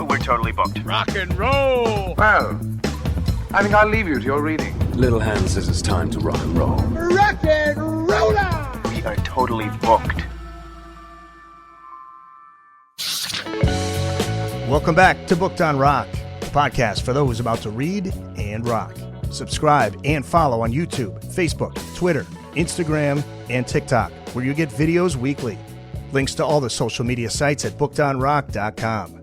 We're totally booked. Rock and roll! Well, I think I'll leave you to your reading. Little Hand says it's time to rock and roll. Rock and roller! We are totally booked. Welcome back to Booked on Rock, a podcast for those about to read and rock. Subscribe and follow on YouTube, Facebook, Twitter, Instagram, and TikTok, where you get videos weekly. Links to all the social media sites at bookedonrock.com.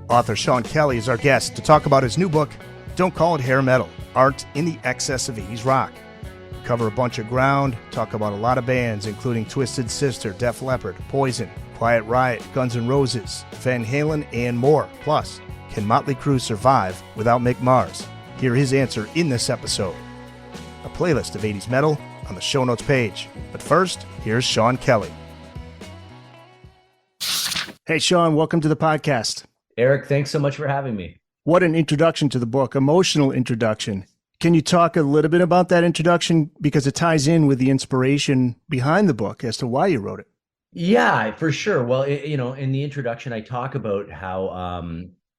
Author Sean Kelly is our guest to talk about his new book, Don't Call It Hair Metal, Art in the Excess of 80s Rock. We cover a bunch of ground, talk about a lot of bands, including Twisted Sister, Def Leppard, Poison, Quiet Riot, Guns N' Roses, Van Halen, and more. Plus, can Motley Crue survive without Mick Mars? Hear his answer in this episode. A playlist of 80s metal on the show notes page. But first, here's Sean Kelly. Hey, Sean, welcome to the podcast. Eric, thanks so much for having me. What an introduction to the book, emotional introduction. Can you talk a little bit about that introduction? Because it ties in with the inspiration behind the book as to why you wrote it. Yeah, for sure. Well, in the introduction, I talk about how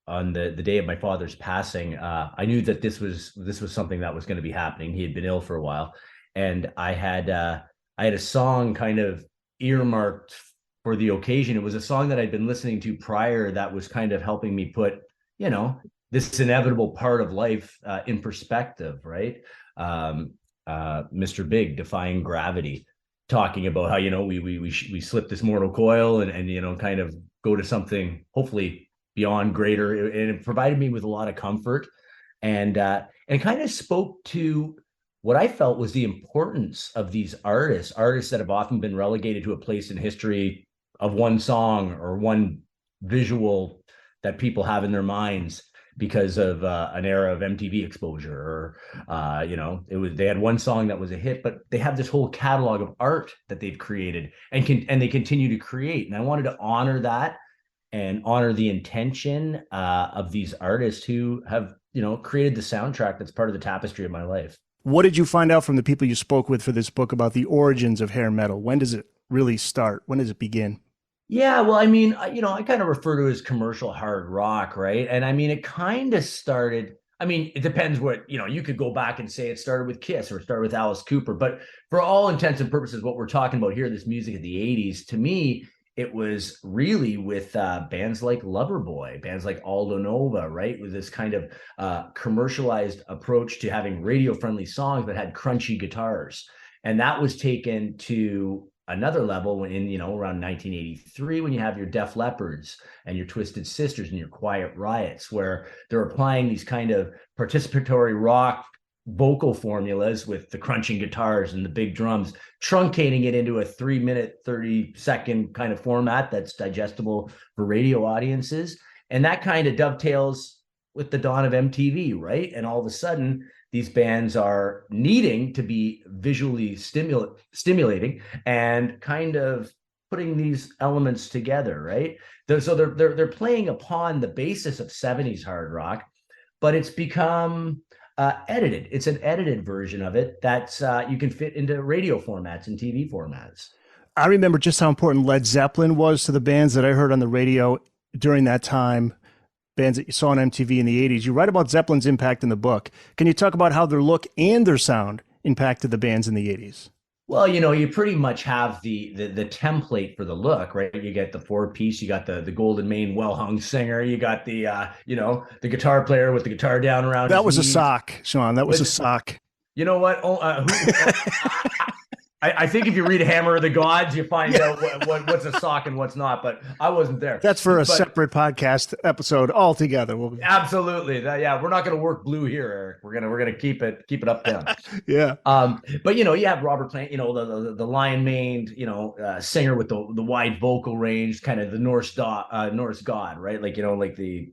on the day of my father's passing, I knew that this was something that was going to be happening. He had been ill for a while, and I had a song kind of earmarked for the occasion. It was a song that I'd been listening to prior that was kind of helping me put, this inevitable part of life in perspective, right? Mr. Big, Defying Gravity, talking about how, we slip this mortal coil and kind of go to something hopefully beyond greater. And it provided me with a lot of comfort and kind of spoke to what I felt was the importance of these artists that have often been relegated to a place in history of one song or one visual that people have in their minds because of an era of MTV exposure, or they had one song that was a hit, but they have this whole catalog of art that they've created and they continue to create. And I wanted to honor that and honor the intention of these artists who have created the soundtrack that's part of the tapestry of my life. What did you find out from the people you spoke with for this book about the origins of hair metal? When does it really start? When does it begin? Yeah, well, I mean, I kind of refer to it as commercial hard rock, right? And I mean, it kind of started, it depends what, you could go back and say it started with Kiss or started with Alice Cooper. But for all intents and purposes, what we're talking about here, this music of the 80s, to me, it was really with bands like Loverboy, bands like Aldo Nova, right? With this kind of commercialized approach to having radio-friendly songs that had crunchy guitars. And that was taken to another level when around 1983, when you have your Def Leppards and your Twisted Sisters and your Quiet Riots, where they're applying these kind of participatory rock vocal formulas with the crunching guitars and the big drums, truncating it into a 3-minute, 30-second kind of format that's digestible for radio audiences. And that kind of dovetails with the dawn of MTV, right? And all of a sudden, these bands are needing to be visually stimulating and kind of putting these elements together, right? So they're playing upon the basis of 70s hard rock, but it's become edited. It's an edited version of it that's you can fit into radio formats and TV formats. I remember just how important Led Zeppelin was to the bands that I heard on the radio during that time. Bands that you saw on MTV in the 80s. You write about Zeppelin's impact in the book. Can you talk about how their look and their sound impacted the bands in the 80s? Well, you pretty much have the template for the look, right? You get the 4-piece, you got the golden mane, well-hung singer, you got the the guitar player with the guitar down around. That was knees. A sock, Sean. That was a sock. You know what? I think if you read Hammer of the Gods, you find out what's a sock and what's not, but I wasn't there. That's for a separate podcast episode altogether. Absolutely. We're not going to work blue here, Eric. We're going to keep it up down. Yeah. But you have Robert Plant, the lion-maned, singer with the wide vocal range, kind of the Norse god, right? Like, like the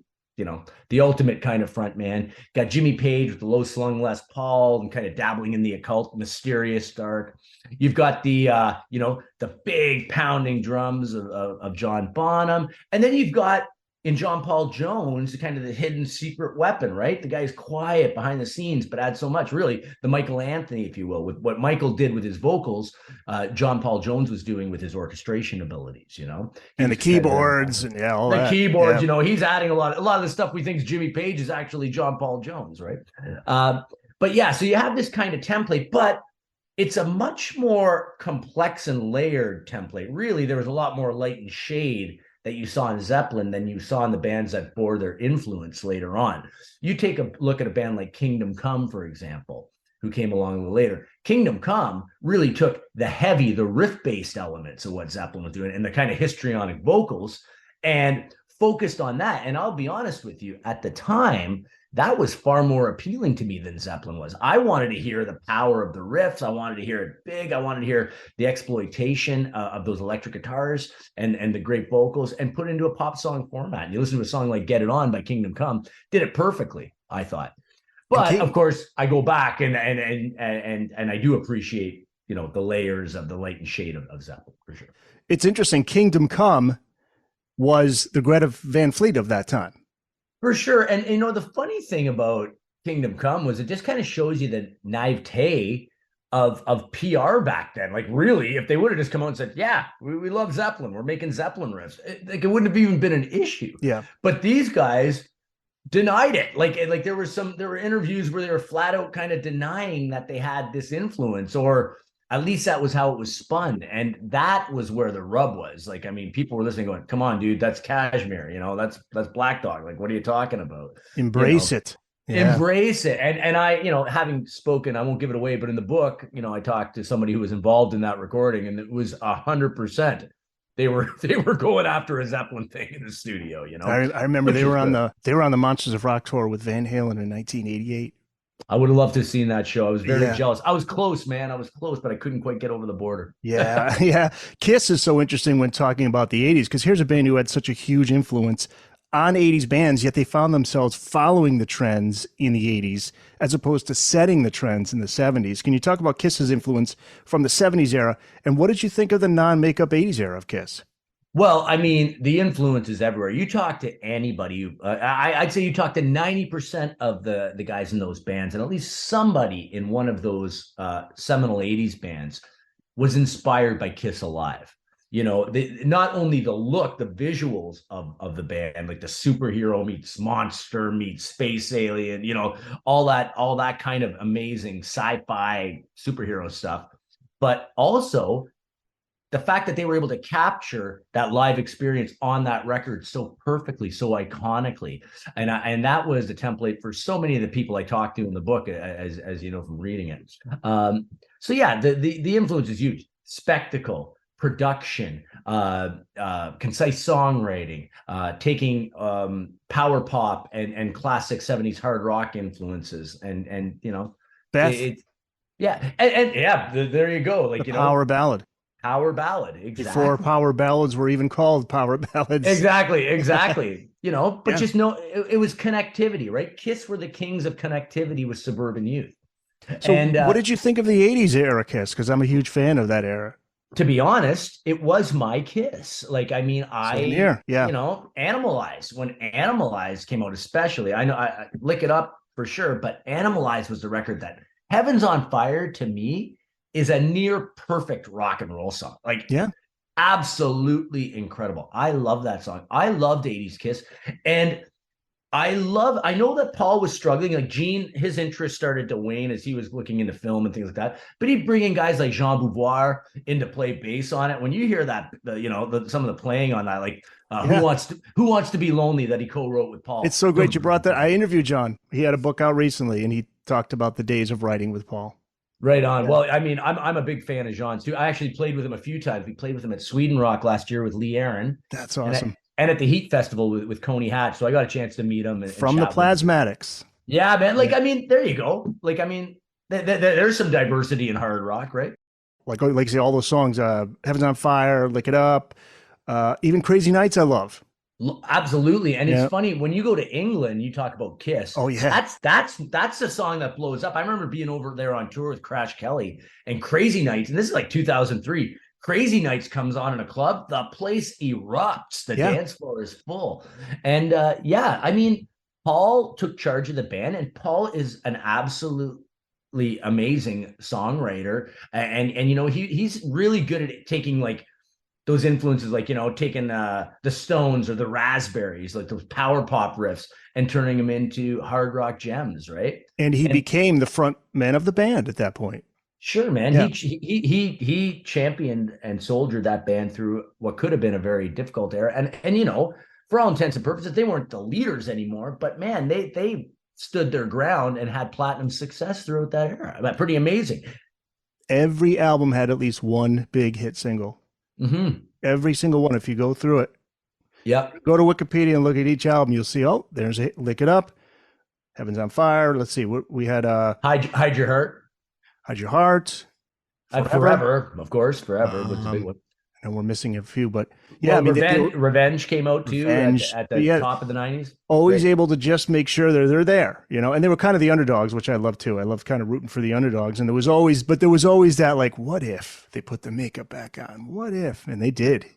ultimate kind of front man. Got Jimmy Page with the low slung Les Paul and kind of dabbling in the occult, mysterious, dark. You've got the the big pounding drums of John Bonham, and then you've got in John Paul Jones, kind of the hidden secret weapon, right? The guy's quiet behind the scenes, but adds so much. Really, the Michael Anthony, if you will, with what Michael did with his vocals, John Paul Jones was doing with his orchestration abilities, And the keyboards and all that. The keyboards, he's adding a lot of the stuff we think is Jimmy Page is actually John Paul Jones, right? But yeah, so you have this kind of template, but it's a much more complex and layered template. Really, there was a lot more light and shade that you saw in Zeppelin than you saw in the bands that bore their influence later on. You take a look at a band like Kingdom Come, for example, who came along a little later. Kingdom Come really took the riff-based elements of what Zeppelin was doing and the kind of histrionic vocals and focused on that. And I'll be honest with you, at the time, that was far more appealing to me than Zeppelin was. I wanted to hear the power of the riffs. I wanted to hear it big. I wanted to hear the exploitation of those electric guitars and the great vocals and put it into a pop song format. And you listen to a song like Get It On by Kingdom Come, did it perfectly, I thought. But of course, I go back and I do appreciate, the layers of the light and shade of Zeppelin, for sure. It's interesting. Kingdom Come was the Greta Van Fleet of that time. For sure. And, the funny thing about Kingdom Come was it just kind of shows you the naivete of PR back then. Like, really, if they would have just come out and said, yeah, we love Zeppelin, we're making Zeppelin riffs, it wouldn't have even been an issue. Yeah. But these guys denied it. Like there were interviews where they were flat out kind of denying that they had this influence, or at least that was how it was spun. And that was where the rub was. Like, people were listening going, come on, dude, that's Kashmir, that's Black Dog. Like, what are you talking about? Embrace it. Yeah. Embrace it. And I, having spoken, I won't give it away, but in the book, I talked to somebody who was involved in that recording, and it was 100%. They were going after a Zeppelin thing in the studio, I remember they were on the Monsters of Rock tour with Van Halen in 1988. I would have loved to have seen that show. I was very jealous. I was close, man. I was close, but I couldn't quite get over the border. Yeah, yeah. Kiss is so interesting when talking about the 80s, because here's a band who had such a huge influence on 80s bands, yet they found themselves following the trends in the 80s as opposed to setting the trends in the 70s. Can you talk about Kiss's influence from the 70s era, and what did you think of the non-makeup 80s era of Kiss? Well, the influence is everywhere. You talk to anybody, I'd say you talk to 90% of the guys in those bands, and at least somebody in one of those seminal 80s bands was inspired by Kiss Alive. Not only the look, the visuals of the band, like the superhero meets monster meets space alien, all that kind of amazing sci-fi superhero stuff, but also the fact that they were able to capture that live experience on that record so perfectly, so iconically. And that was the template for so many of the people I talked to in the book, as you know, from reading it. So yeah, the influence is huge. Spectacle, production, concise songwriting, taking power pop and classic 70s hard rock influences and Beth. There you go. Like, power ballad. Power ballad, exactly. Before power ballads were even called power ballads. Exactly. But just know it was connectivity, right? Kiss were the kings of connectivity with suburban youth. So what did you think of the 80s era Kiss? Because I'm a huge fan of that era. To be honest, it was my Kiss. Like, Animalize. When Animalize came out, especially, I know I Lick It Up for sure, but Animalize was the record that Heaven's on Fire to me is a near perfect rock and roll song. Like, absolutely incredible. I love that song. I loved 80s Kiss. And I know that Paul was struggling. Like, Gene, his interest started to wane as he was looking into film and things like that. But he'd bring in guys like Jean Beauvoir in to play bass on it. When you hear that, some of the playing on that, like Who Wants to Be Lonely, that he co-wrote with Paul. It's so great you brought that. I interviewed John. He had a book out recently, and he talked about the days of writing with Paul. Right on. Yeah. Well, I'm a big fan of Jean's too. I actually played with him a few times. We played with him at Sweden Rock last year with Lee Aaron. That's awesome. And at the Heat Festival with Coney Hatch. So I got a chance to meet him. From the Plasmatics. Yeah, man. Like, there you go. Like, there's some diversity in hard rock, right? Like say all those songs, Heaven's on Fire, Lick It Up, even Crazy Nights I love. Absolutely. And it's funny when you go to England, you talk about Kiss. Oh yeah. That's the song that blows up. I remember being over there on tour with Crash Kelly and Crazy Nights. And this is like 2003. Crazy Nights comes on in a club, the place erupts. The dance floor is full. And I mean, Paul took charge of the band, and Paul is an absolutely amazing songwriter. And you know, he's really good at taking like those influences, like, you know, taking the Stones or the Raspberries, like those power pop riffs, and turning them into hard rock gems, right? And he became the front man of the band at that point. Sure, man. Yeah. He championed and soldiered that band through what could have been a very difficult era. And you know, for all intents and purposes, they weren't the leaders anymore, but man, they stood their ground and had platinum success throughout that era. Pretty amazing. Every album had at least one big hit single. Mm-hmm. Every single one. If you go through it, go to Wikipedia and look at each album, you'll see, oh, there's a Lick It Up, Heaven's on Fire. Let's see, we had Hide Your Heart. Hide Your Heart. Forever, of course. Forever was a big one. And we're missing a few, but yeah, well, I mean, Revenge came out too at the top of the 90s. Always able to just make sure they're there, you know, and they were kind of the underdogs, which I love too. I love kind of rooting for the underdogs. And there was always that, like, what if they put the makeup back on? What if? And they did.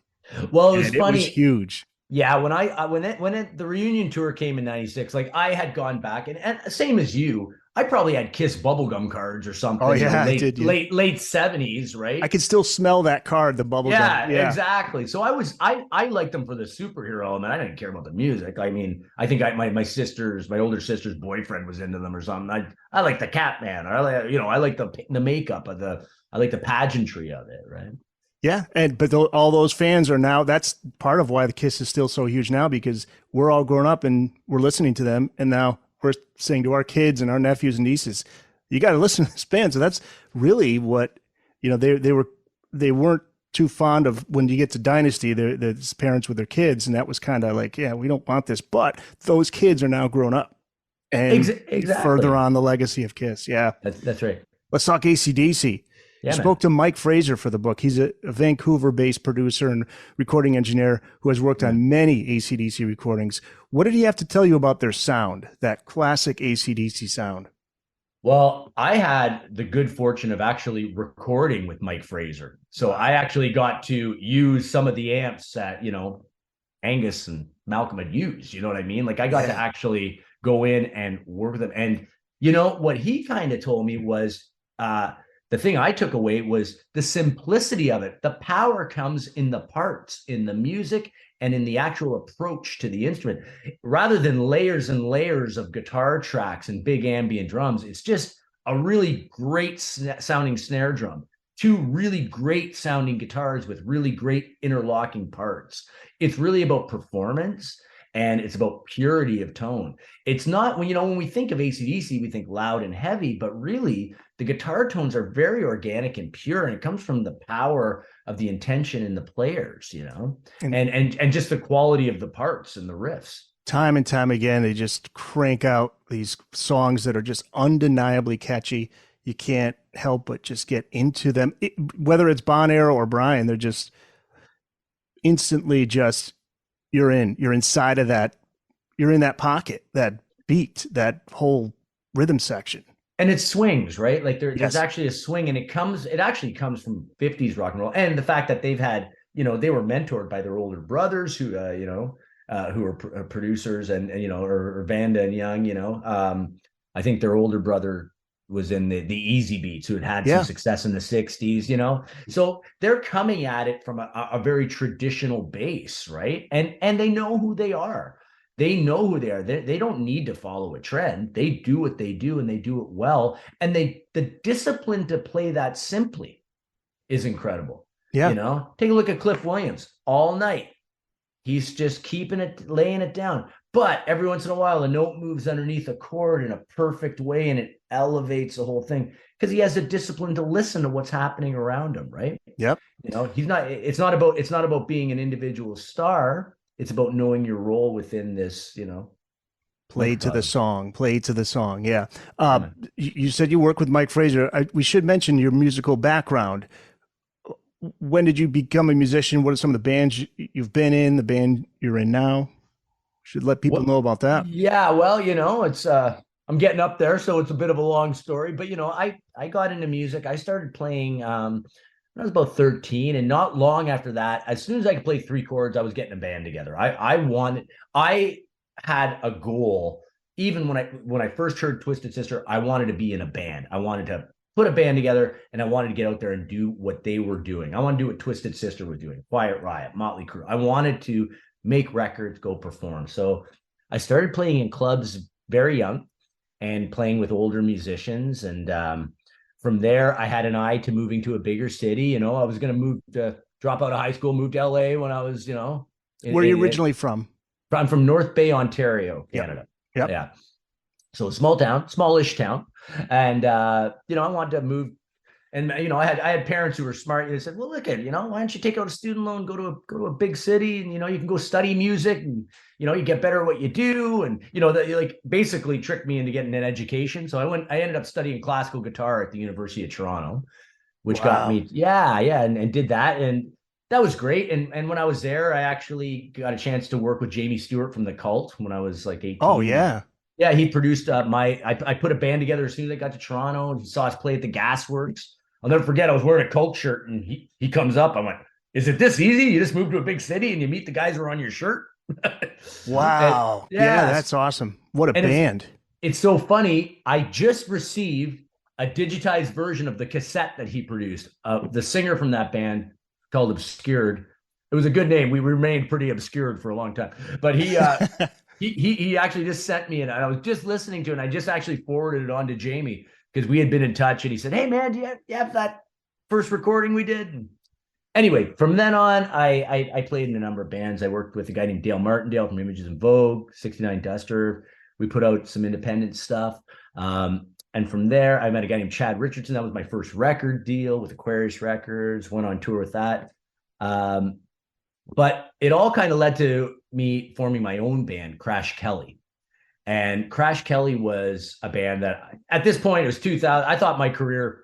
Well, it was funny. It was huge. Yeah, when the reunion tour came in '96, like I had gone back and same as you, I probably had Kiss bubblegum cards or something. Oh yeah, late late '70s, right? I could still smell that card, the bubblegum. Yeah, exactly. So I liked them for the superhero element. I didn't care about the music. I mean, I think my older sister's boyfriend was into them or something. I like the Catman, or I like the makeup of I like the pageantry of it, right? Yeah, but all those fans are now. That's part of why the Kiss is still so huge now, because we're all grown up and we're listening to them, and now we're saying to our kids and our nephews and nieces, "You got to listen to this band." So that's really what, you know. They weren't too fond of when you get to Dynasty. The parents with their kids, and that was kind of like, yeah, we don't want this. But those kids are now grown up and exactly. further on the legacy of Kiss. Yeah, that's right. Let's talk AC/DC. Yeah, spoke to Mike Fraser for the book. He's a Vancouver-based producer and recording engineer who has worked on many AC/DC recordings. What did he have to tell you about their sound, that classic AC/DC sound? Well, I had the good fortune of actually recording with Mike Fraser. So I actually got to use some of the amps that, you know, Angus and Malcolm had used. You know what I mean? Like I got to actually go in and work with them. And, you know, what he kind of told me was, the thing I took away was the simplicity of it. The power comes in the parts, in the music, and in the actual approach to the instrument. Rather than layers and layers of guitar tracks and big ambient drums, it's just a really great sounding snare drum, two really great sounding guitars with really great interlocking parts. It's really about performance, and it's about purity of tone. It's not, when we think of AC/DC, we think loud and heavy, but really the guitar tones are very organic and pure, and it comes from the power of the intention in the players, you know, and just the quality of the parts and the riffs. Time and time again, they just crank out these songs that are just undeniably catchy. You can't help but just get into them. Whether it's Bon Era or Brian, they're just instantly just, you're inside of that. You're in that pocket, that beat, that whole rhythm section. And it swings, right? Like there's actually a swing, and it actually comes from 50s rock and roll. And the fact that they've had, they were mentored by their older brothers who are producers and or Vanda and Young, I think their older brother was in the Easy Beats, who had some success in the 60s, So they're coming at it from a very traditional base, right? And they know who they are. They know who they are. They don't need to follow a trend. They do what they do, and they do it well. And the discipline to play that simply is incredible. Yeah. Take a look at Cliff Williams all night. He's just laying it down. But every once in a while, a note moves underneath a chord in a perfect way, and it elevates the whole thing because he has the discipline to listen to what's happening around him, right? Yep. It's not about being an individual star. It's about knowing your role within this, Play to the song. Yeah. You said you work with Mike Fraser. We should mention your musical background. When did you become a musician? What are some of the bands you've been in, the band you're in now? Should let people know about that. Yeah, well, it's I'm getting up there, so it's a bit of a long story. But I got into music. I started playing when I was about 13, and not long after that, as soon as I could play 3 chords, I was getting a band together. I had a goal. Even when I first heard Twisted Sister, I wanted to be in a band. I wanted to put a band together, and I wanted to get out there and do what they were doing. I wanted to do what Twisted Sister was doing, Quiet Riot, Motley Crue. I wanted to make records, go perform. So I started playing in clubs very young and playing with older musicians. And from there, I had an eye to moving to a bigger city. I was going to drop out of high school, move to LA when I was, Where are you originally from? I'm from North Bay, Ontario, Canada. Yep. Yeah. So a small town, smallish town. And, I wanted to move. And, I had parents who were smart. They said, well, look at, why don't you take out a student loan, go to a big city, and, you can go study music, and, you get better at what you do. And, they like basically tricked me into getting an education. So I ended up studying classical guitar at the University of Toronto, which got me, and did that. And that was great. And when I was there, I actually got a chance to work with Jamie Stewart from The Cult when I was like 18. Oh, yeah. Yeah, he produced I put a band together as soon as I got to Toronto, and he saw us play at the Gasworks. I'll never forget, I was wearing a Cult shirt, and he comes up. I'm like, is it this easy? You just move to a big city and you meet the guys who are on your shirt? Wow. And, yeah, that's awesome. What a band. It's so funny. I just received a digitized version of the cassette that he produced. The singer from that band, called Obscured. It was a good name. We remained pretty obscured for a long time. But he he actually just sent me, and I was just listening to it, and I just actually forwarded it on to Jamie, because we had been in touch, and he said, hey man, do you have that first recording we did? And anyway, from then on, I played in a number of bands. I worked with a guy named Dale Martindale from Images in Vogue, 69 Duster. We put out some independent stuff. And from there, I met a guy named Chad Richardson. That was my first record deal with Aquarius Records, went on tour with that. But it all kind of led to me forming my own band, Crash Kelly. And Crash Kelly was a band that, at this point, it was 2000. I thought my career,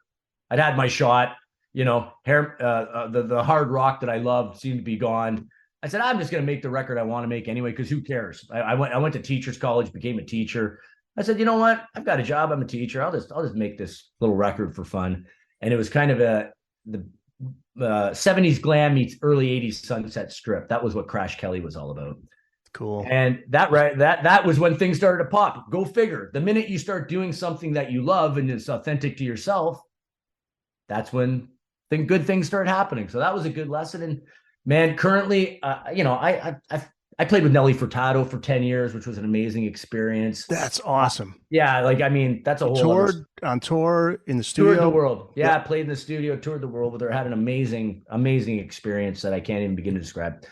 I'd had my shot. The hard rock that I loved seemed to be gone. I said, I'm just going to make the record I want to make anyway, because who cares? I went to teachers college, became a teacher. I said, you know what? I've got a job. I'm a teacher. I'll just make this little record for fun. And it was kind of the 70s glam meets early 80s Sunset Strip. That was what Crash Kelly was all about. Cool. And that was when things started to pop. Go figure. The minute you start doing something that you love and it's authentic to yourself, that's when good things start happening. So that was a good lesson. And man, currently, I played with Nelly Furtado for 10 years, which was an amazing experience. That's awesome. Yeah, that's a whole toured on tour in the studio. Toured the world. Yeah, I played in the studio, toured the world with her, had an amazing experience that I can't even begin to describe.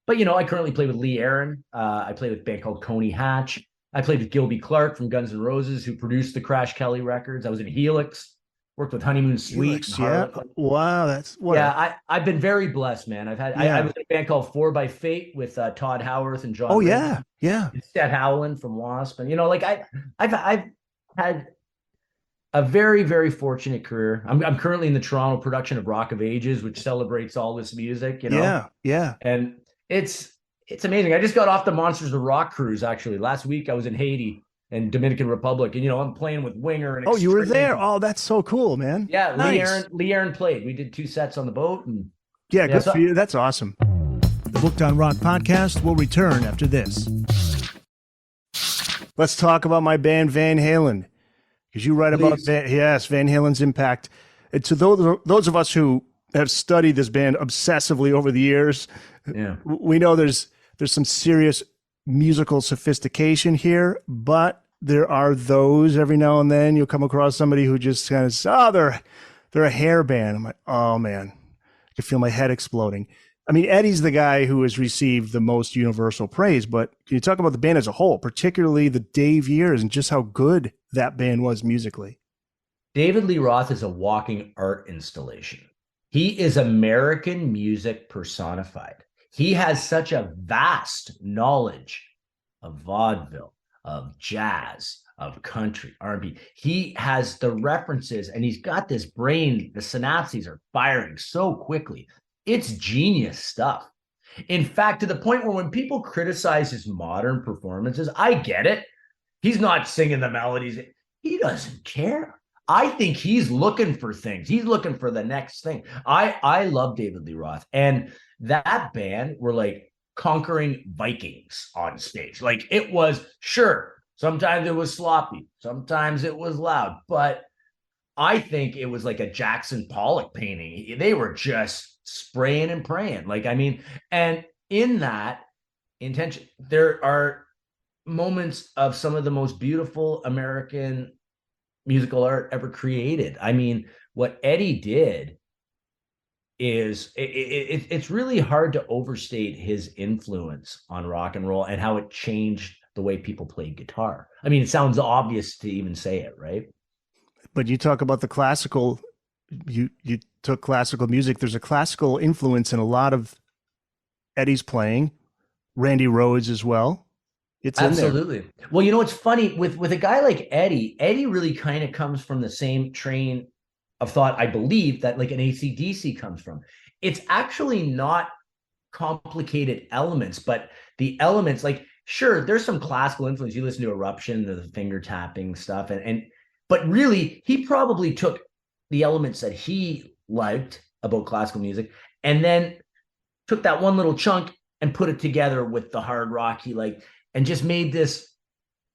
But I currently play with Lee Aaron. I played with a band called Coney Hatch. I played with Gilby Clarke from Guns N' Roses, who produced the Crash Kelly records. I was in Helix. Worked with Honeymoon Suite. Yeah. Wow. I've been very blessed, man. I was in a band called 4 by Fate with Todd Howarth and John. Oh, Redden. yeah. And Seth Howland from Wasp. And, I've had a very, very fortunate career. I'm currently in the Toronto production of Rock of Ages, which celebrates all this music, Yeah. And it's amazing. I just got off the Monsters of Rock cruise, actually. Last week I was in Haiti and Dominican Republic, and I'm playing with Winger. And you were there. Oh, that's so cool, man. Yeah, nice. Lee Aaron played. We did 2 sets on the boat, and good for you. That's awesome. The Booked on Rock podcast will return after this. Let's talk about my band Van Halen, because you write about Van Halen's impact. And to those of us who have studied this band obsessively over the years, we know there's some serious musical sophistication here, but there are those every now and then you'll come across somebody who just kind of says, they're a hair band. I'm like, oh man, I can feel my head exploding. I mean, Eddie's the guy who has received the most universal praise, but can you talk about the band as a whole, particularly the Dave years and just how good that band was musically? David Lee Roth is a walking art installation. He is American music personified. He has such a vast knowledge of vaudeville, of jazz, of country, R&B. He has the references, and he's got this brain. The synapses are firing so quickly. It's genius stuff. In fact, to the point where when people criticize his modern performances, I get it. He's not singing the melodies. He doesn't care. I think he's looking for things. He's looking for the next thing. I love David Lee Roth, and that band were like conquering Vikings on stage. Like it was, sure, sometimes it was sloppy, sometimes it was loud, but I think it was like a Jackson Pollock painting. They were just spraying and praying. Like, I mean, and in that intention, there are moments of some of the most beautiful American musical art ever created. I mean, what Eddie did is it's really hard to overstate his influence on rock and roll and how it changed the way people played guitar. I mean, it sounds obvious to even say it, right? But you talk about the classical, you took classical music. There's a classical influence in a lot of Eddie's playing, Randy Rhoads as well. It's absolutely. In there. Well, you know, what's funny with a guy like Eddie really kind of comes from the same train of thought, I believe, that like an AC/DC comes from. It's actually not complicated elements, but the elements, like, sure, there's some classical influence. You listen to Eruption, the finger tapping stuff, but really, he probably took the elements that he liked about classical music and then took that one little chunk and put it together with the hard rock he liked and just made this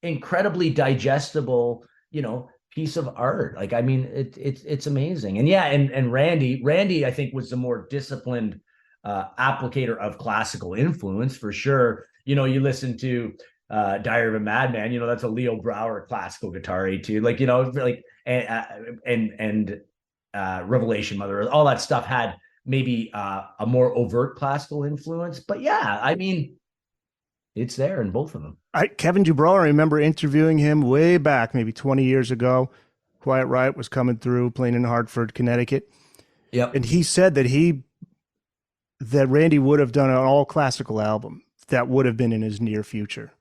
incredibly digestible, you know, piece of art. Like, I mean, it's amazing. And yeah, and Randy, I think, was the more disciplined applicator of classical influence for sure. You know, you listen to Diary of a Madman, you know, that's a Leo Brouwer classical guitar too. Like, you know, like and Revelation Mother, all that stuff had maybe a more overt classical influence. But yeah, I mean, it's there in both of them. Kevin Dubrow, I remember interviewing him way back, maybe 20 years ago. Quiet Riot was coming through, playing in Hartford, Connecticut. Yep. And he said that Randy would have done an all classical album that would have been in his near future.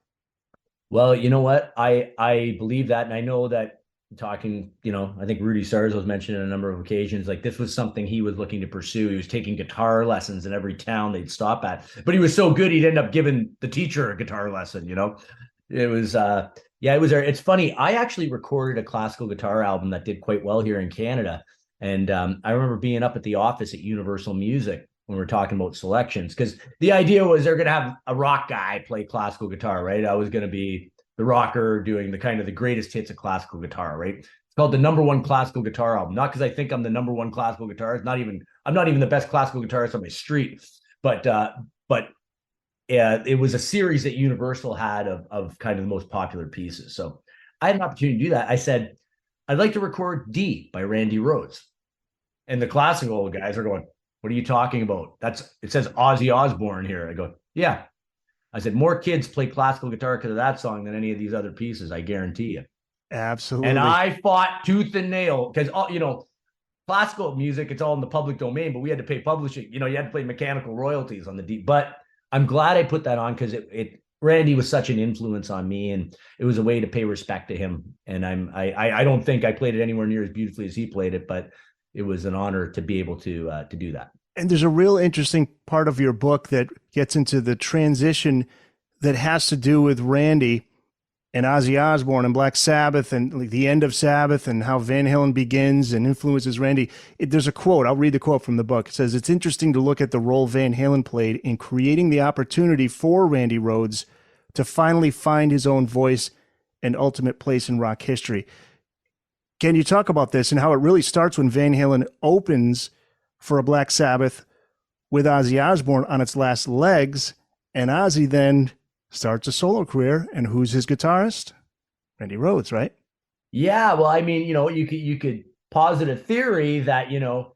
Well, you know what? I believe that. And I know that talking, you know, I think Rudy Sarzo was mentioned on a number of occasions, like this was something he was looking to pursue. He was taking guitar lessons in every town they'd stop at, but he was so good he'd end up giving the teacher a guitar lesson, you know. It was it was there. It's funny, I actually recorded a classical guitar album that did quite well here in Canada, and I remember being up at the office at Universal Music when we were talking about selections, because the idea was they're going to have a rock guy play classical guitar, right? I was going to be the rocker doing the kind of the greatest hits of classical guitar, right? It's called the #1 classical guitar album. Not because I think I'm the #1 classical guitarist. I'm not even the best classical guitarist on my street, but it was a series that Universal had of kind of the most popular pieces. So I had an opportunity to do that. I said, I'd like to record D by Randy Rhoads. And the classical guys are going, what are you talking about? It says Ozzy Osbourne here. I go, yeah. I said, more kids play classical guitar because of that song than any of these other pieces, I guarantee you. Absolutely. And I fought tooth and nail because, you know, classical music, it's all in the public domain, but we had to pay publishing. You know, you had to pay mechanical royalties on the D. But I'm glad I put that on because Randy was such an influence on me, and it was a way to pay respect to him. And I don't think I played it anywhere near as beautifully as he played it, but it was an honor to be able to do that. And there's a real interesting part of your book that gets into the transition that has to do with Randy and Ozzy Osbourne and Black Sabbath and like the end of Sabbath and how Van Halen begins and influences Randy. There's a quote. I'll read the quote from the book. It says, "It's interesting to look at the role Van Halen played in creating the opportunity for Randy Rhoads to finally find his own voice and ultimate place in rock history." Can you talk about this and how it really starts when Van Halen opens for a Black Sabbath with Ozzy Osbourne on its last legs, and Ozzy then starts a solo career, and who's his guitarist? Randy Rhoads, right? Yeah, well, I mean, you know, you could posit a theory that, you know,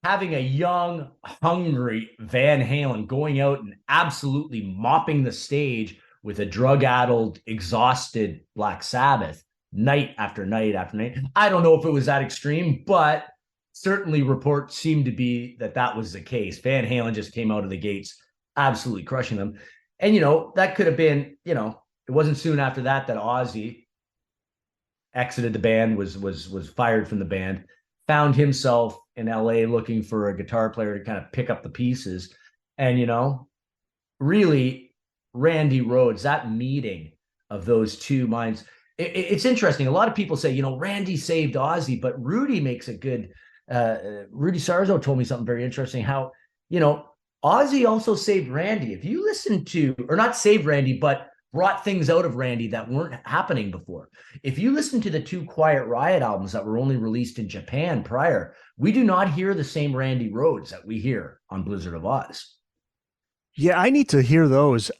having a young, hungry Van Halen going out and absolutely mopping the stage with a drug-addled, exhausted Black Sabbath night after night after night. I don't know if it was that extreme, but certainly reports seem to be that was the case. Van Halen just came out of the gates absolutely crushing them. And, you know, that could have been, you know, it wasn't soon after that Ozzy exited the band, was fired from the band, found himself in LA looking for a guitar player to kind of pick up the pieces. And, you know, really Randy Rhoads, that meeting of those two minds, it's interesting. A lot of people say, Randy saved Ozzy, but Rudy makes a good. Rudy Sarzo told me something very interesting. How Ozzy also saved Randy. If you listen to, or not saved Randy, but brought things out of Randy that weren't happening before. If you listen to the 2 Quiet Riot albums that were only released in Japan prior, we do not hear the same Randy Rhoads that we hear on Blizzard of Oz. Yeah, I need to hear those.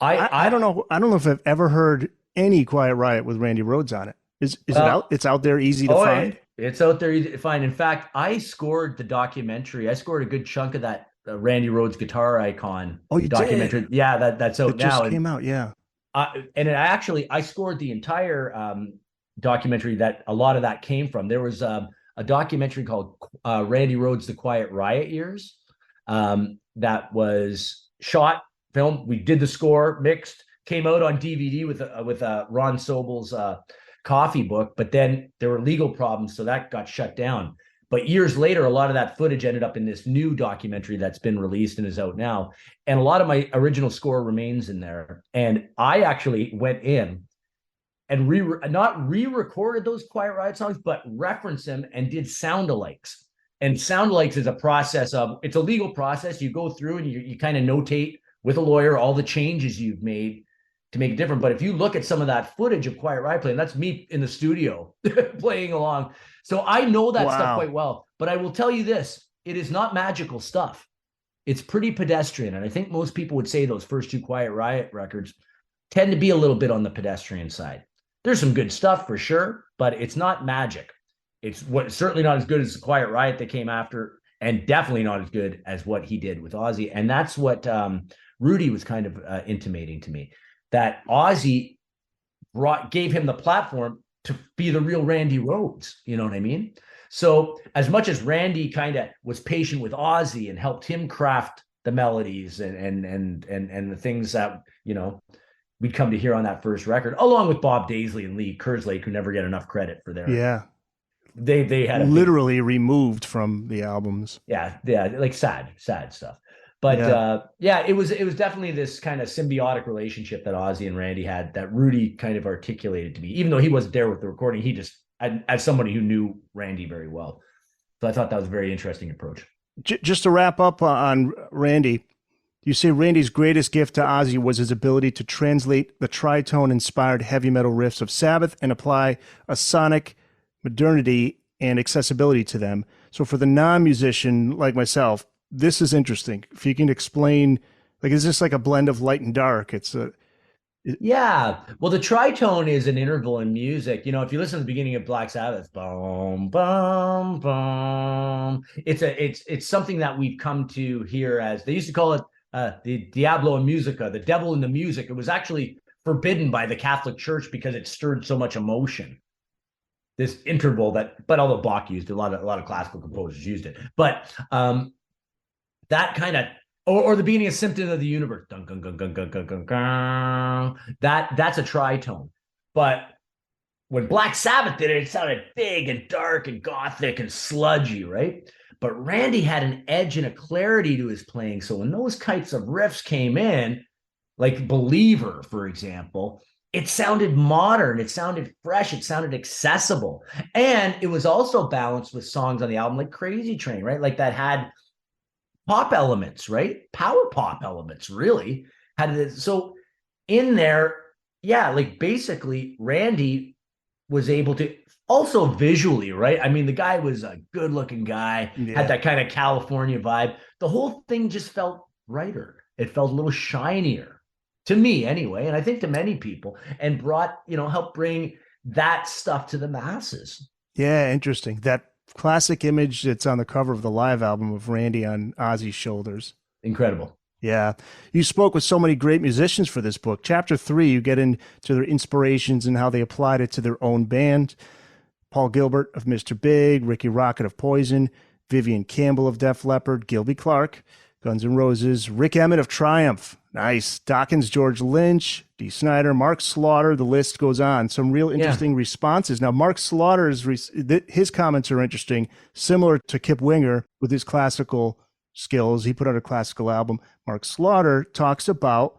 I don't know. I don't know if I've ever heard any Quiet Riot with Randy Rhoads on it. Is it out? It's out there, easy to find. It's out there easy to find. In fact, I scored the documentary. I scored a good chunk of that Randy Rhoads Guitar Icon. Oh, you documentary? Did? Yeah, that's out it now. Just came out. Yeah. And I scored the entire documentary that a lot of that came from. There was a documentary called Randy Rhoads: The Quiet Riot Years that was shot, filmed. We did the score, mixed, came out on DVD with Ron Sobel's coffee book. But then there were legal problems, so that got shut down. But years later, a lot of that footage ended up in this new documentary that's been released and is out now. And a lot of my original score remains in there. And I actually went in and not re-recorded those Quiet Riot songs, but referenced them and did sound-alikes. And sound-alikes is a process it's a legal process. You go through and you kind of notate with a lawyer all the changes you've made to make it different. But if you look at some of that footage of Quiet Riot playing, that's me in the studio playing along. So I know that stuff quite well. But I will tell you this, it is not magical stuff. It's pretty pedestrian. And I think most people would say those first 2 Quiet Riot records tend to be a little bit on the pedestrian side. There's some good stuff for sure, but it's not magic. It's certainly not as good as the Quiet Riot that came after, and definitely not as good as what he did with Ozzy. And that's what Rudy was kind of intimating to me, that Ozzy gave him the platform to be the real Randy Rhoads. You know what I mean? So as much as Randy kind of was patient with Ozzy and helped him craft the melodies and the things that, we'd come to hear on that first record, along with Bob Daisley and Lee Kerslake, who never get enough credit for their. Yeah. They had literally removed from the albums. Yeah. Like sad stuff. But it was definitely this kind of symbiotic relationship that Ozzy and Randy had that Rudy kind of articulated to me. Even though he wasn't there with the recording, he just, as somebody who knew Randy very well. So I thought that was a very interesting approach. Just to wrap up on Randy, you say Randy's greatest gift to Ozzy was his ability to translate the tritone-inspired heavy metal riffs of Sabbath and apply a sonic modernity and accessibility to them. So for the non-musician like myself, this is interesting. If you can explain, is this like a blend of light and dark? Yeah. Well, the tritone is an interval in music. If you listen to the beginning of Black Sabbath, boom, boom, boom. It's something that we've come to hear as, they used to call it the Diablo in Musica, the devil in the music. It was actually forbidden by the Catholic Church because it stirred so much emotion. This interval but although Bach used it, a lot of classical composers used it. But that kind of, or the beginning of Symptom of the Universe, dun, dun, dun, dun, dun, dun, dun, dun, that's a tritone. But when Black Sabbath did it, it sounded big and dark and gothic and sludgy, right? But Randy had an edge and a clarity to his playing. So when those types of riffs came in, like Believer, for example, it sounded modern, it sounded fresh, it sounded accessible. And it was also balanced with songs on the album like Crazy Train, right? Like that had pop elements, right? Power pop elements, really. So in there, basically Randy was able to also visually, right? I mean, the guy was a good looking guy, had that kind of California vibe. The whole thing just felt brighter. It felt a little shinier to me anyway. And I think to many people, and helped bring that stuff to the masses. Yeah. Interesting. That classic image that's on the cover of the live album of Randy on Ozzy's shoulders. Incredible. Yeah. You spoke with so many great musicians for this book. Chapter 3, you get into their inspirations and how they applied it to their own band. Paul Gilbert of Mr. Big, Ricky Rocket of Poison, Vivian Campbell of Def Leppard, Gilby Clarke, Guns N' Roses, Rick Emmett of Triumph. Nice. Dokken's George Lynch, Dee Snider, Mark Slaughter, the list goes on. Some real interesting responses. Now, Mark Slaughter's, his comments are interesting, similar to Kip Winger with his classical skills. He put out a classical album. Mark Slaughter talks about,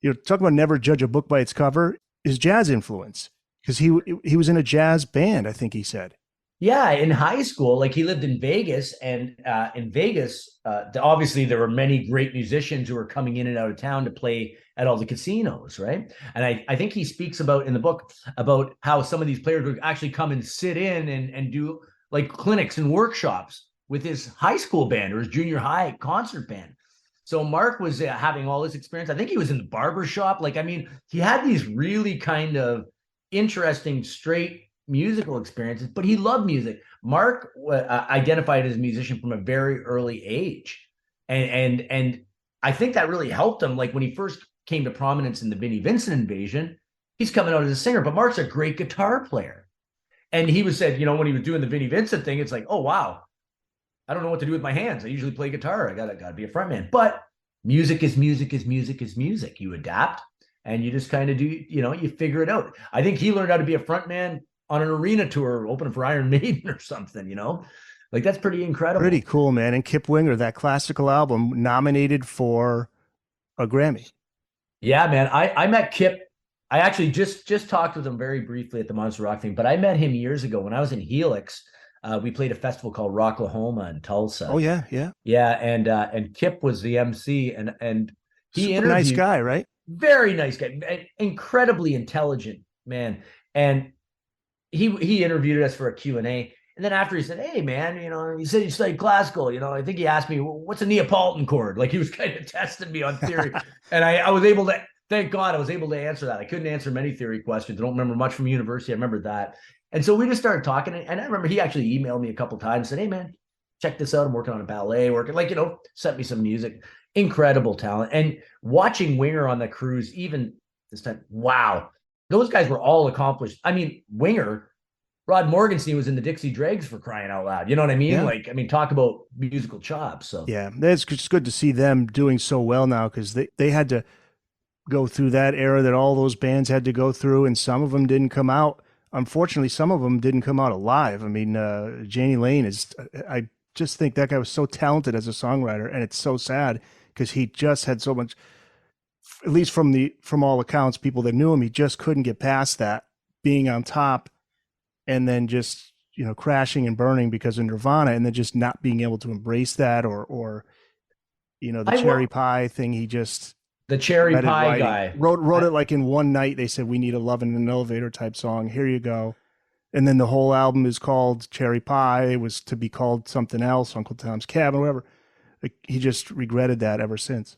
talking about never judge a book by its cover, his jazz influence. because he was in a jazz band, I think he said. Yeah, in high school, like he lived in Vegas, and in Vegas, obviously there were many great musicians who were coming in and out of town to play at all the casinos, right? And I think he speaks about in the book about how some of these players would actually come and sit in and do like clinics and workshops with his high school band or his junior high concert band. So Mark was having all this experience. I think he was in the barber shop. Like, I mean, he had these really kind of interesting, straight musical experiences, but he loved music. Mark identified as a musician from a very early age, and I think that really helped him. Like when he first came to prominence in the Vinnie Vincent invasion, he's coming out as a singer, but Mark's a great guitar player. And he was said, when he was doing the Vinnie Vincent thing, it's like, oh wow, I don't know what to do with my hands. I usually play guitar. I gotta be a frontman. But music is music is music is music. You adapt and you just kind of do, you figure it out. I think he learned how to be a frontman on an arena tour opening for Iron Maiden or something, like that's pretty incredible. Pretty cool, man. And Kip Winger, that classical album, nominated for a Grammy. Yeah, man. I met Kip. I actually just talked with him very briefly at the Monster Rock thing, but I met him years ago when I was in Helix. We played a festival called Rocklahoma in Tulsa. Oh yeah, yeah. Yeah, and Kip was the MC, and he Super nice guy, right? Very nice guy, incredibly intelligent man. And he interviewed us for a Q&A. And then after he said, hey, man, he said you studied classical. I think he asked me, what's a Neapolitan chord? Like he was kind of testing me on theory. And I was able to, thank God I was able to answer that. I couldn't answer many theory questions. I don't remember much from university. I remember that. And so we just started talking. And I remember he actually emailed me a couple of times, said, hey, man, check this out. I'm working on a ballet, sent me some music. Incredible talent. And watching Winger on the cruise, even this time, wow. Those guys were all accomplished. I mean, Winger, Rod Morgenstein was in the Dixie Dregs for crying out loud. You know what I mean? Yeah. Talk about musical chops. So yeah, it's just good to see them doing so well now because they had to go through that era that all those bands had to go through, and some of them didn't come out. Unfortunately, some of them didn't come out alive. I mean, Janie Lane I just think that guy was so talented as a songwriter, and it's so sad because he just had so much. At least from all accounts, people that knew him, he just couldn't get past that being on top and then just, crashing and burning because of Nirvana and then just not being able to embrace that or the cherry pie thing. The cherry pie guy wrote it like in one night. They said, we need a Love in an Elevator type song. Here you go. And then the whole album is called Cherry Pie. It was to be called something else, Uncle Tom's Cabin, whatever. Like, he just regretted that ever since.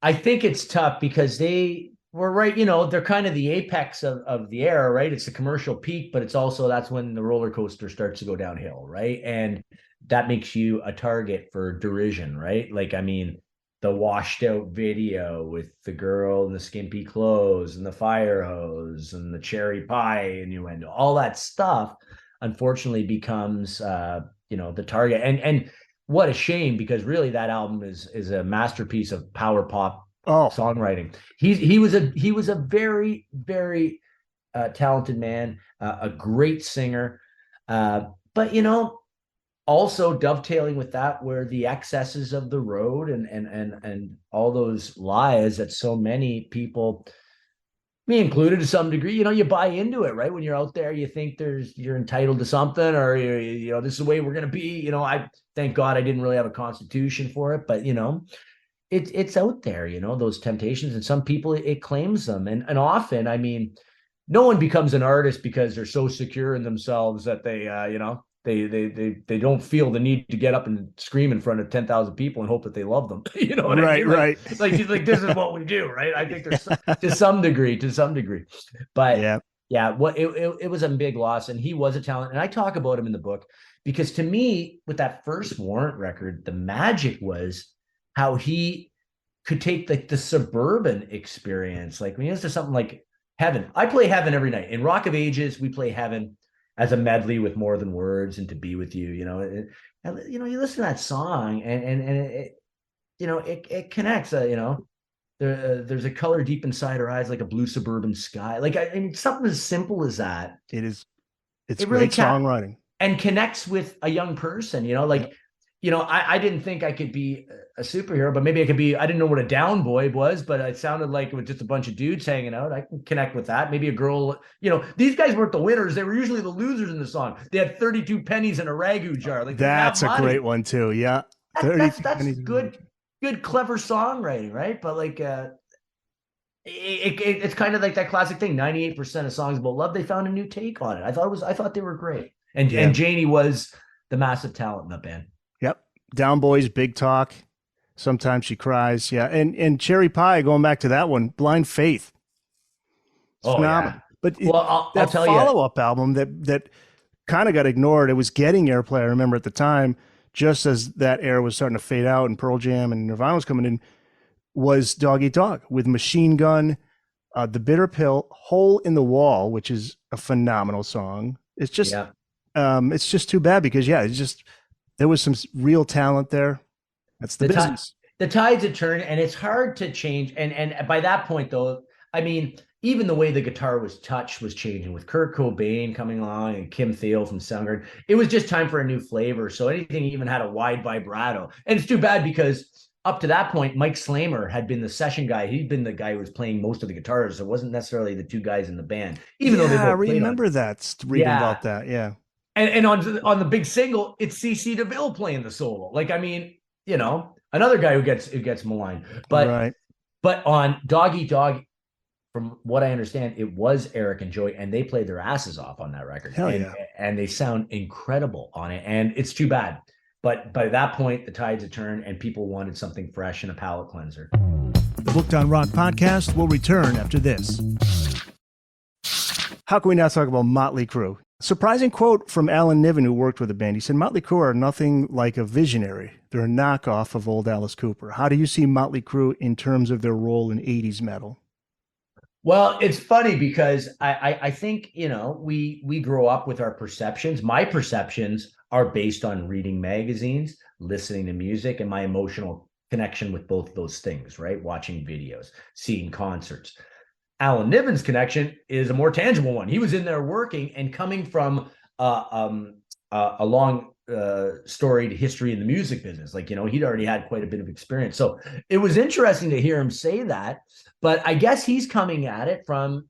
I think it's tough because they were right. They're kind of the apex of the era, right? It's the commercial peak, but it's also, that's when the roller coaster starts to go downhill. Right. And that makes you a target for derision, right? Like, the washed out video with the girl in the skimpy clothes and the fire hose and the cherry pie innuendo, all that stuff, unfortunately becomes, the target. And what a shame, because really that album is a masterpiece of power pop songwriting. He was a very, very talented man, a great singer. But also dovetailing with that were the excesses of the road and all those lies that so many people, me included to some degree, you buy into it, right? When you're out there, you think you're entitled to something, or this is the way we're going to be. I thank God I didn't really have a constitution for it, but it's out there, those temptations, and some people it claims them, and often, no one becomes an artist because they're so secure in themselves that they they don't feel the need to get up and scream in front of 10,000 people and hope that they love them. You know what I mean? Right. Like this is what we do, right? I think there's to some degree, but yeah, it was a big loss, and he was a talent. And I talk about him in the book because to me, with that first Warrant record, the magic was how he could take the suburban experience. Like when he has to something like Heaven. I play Heaven every night. In Rock of Ages, we play Heaven as a medley with More Than Words and To Be With You, and you listen to that song and it connects, there's a color deep inside her eyes, like a blue suburban sky. Like, something as simple as that. It's great really songwriting and connects with a young person, I didn't think I could be a superhero, but maybe I didn't know what a down boy was, but it sounded like it was just a bunch of dudes hanging out. I can connect with that. Maybe a girl, these guys weren't the winners. They were usually the losers in the song. They had 32 pennies in a ragu jar. Like, that's a great one too. Yeah. That's good, clever songwriting, right? But like, it's kind of like that classic thing. 98% of songs about love, they found a new take on it. I thought they were great. And Janie was the massive talent in that band. Yep. Down boys, big talk. Sometimes she cries. Yeah. And Cherry Pie, going back to that one, Blind Faith. It's phenomenal. Yeah. But I'll tell you, follow-up album that kind of got ignored. It was getting airplay, I remember at the time, just as that era was starting to fade out and Pearl Jam and Nirvana was coming in, was Dog Eat Dog with Machine Gun, The Bitter Pill, Hole in the Wall, which is a phenomenal song. It's just, it's just too bad because there was some real talent there. That's the business. The tides had turned, and it's hard to change. And by that point, though, I mean, even the way the guitar was touched was changing with Kurt Cobain coming along and Kim Thayil from Soundgarden. It was just time for a new flavor. So anything even had a wide vibrato. And it's too bad because up to that point, Mike Slamer had been the session guy. He'd been the guy who was playing most of the guitars. So it wasn't necessarily the two guys in the band, even though they both I remember that, reading about that. Yeah. And on the big single, it's CC DeVille playing the solo. Like, I mean, another guy who gets maligned. But on Dog Eat Dog, from what I understand, it was Eric and Joey, and they played their asses off on that record. And they sound incredible on it. And it's too bad. But by that point, the tides had turned and people wanted something fresh and a palate cleanser. The Booked on Rock podcast will return after this. How can we not talk about Motley Crue? Surprising quote from Alan Niven, who worked with the band. He said, Motley Crue are nothing like a visionary. They're a knockoff of old Alice Cooper. How do you see Motley Crue in terms of their role in 80s metal? Well, it's funny because I think, we grow up with our perceptions. My perceptions are based on reading magazines, listening to music, and my emotional connection with both those things, right? Watching videos, seeing concerts. Alan Niven's connection is a more tangible one. He was in there working and coming from a long storied history in the music business. Like, he'd already had quite a bit of experience. So it was interesting to hear him say that, but I guess he's coming at it from,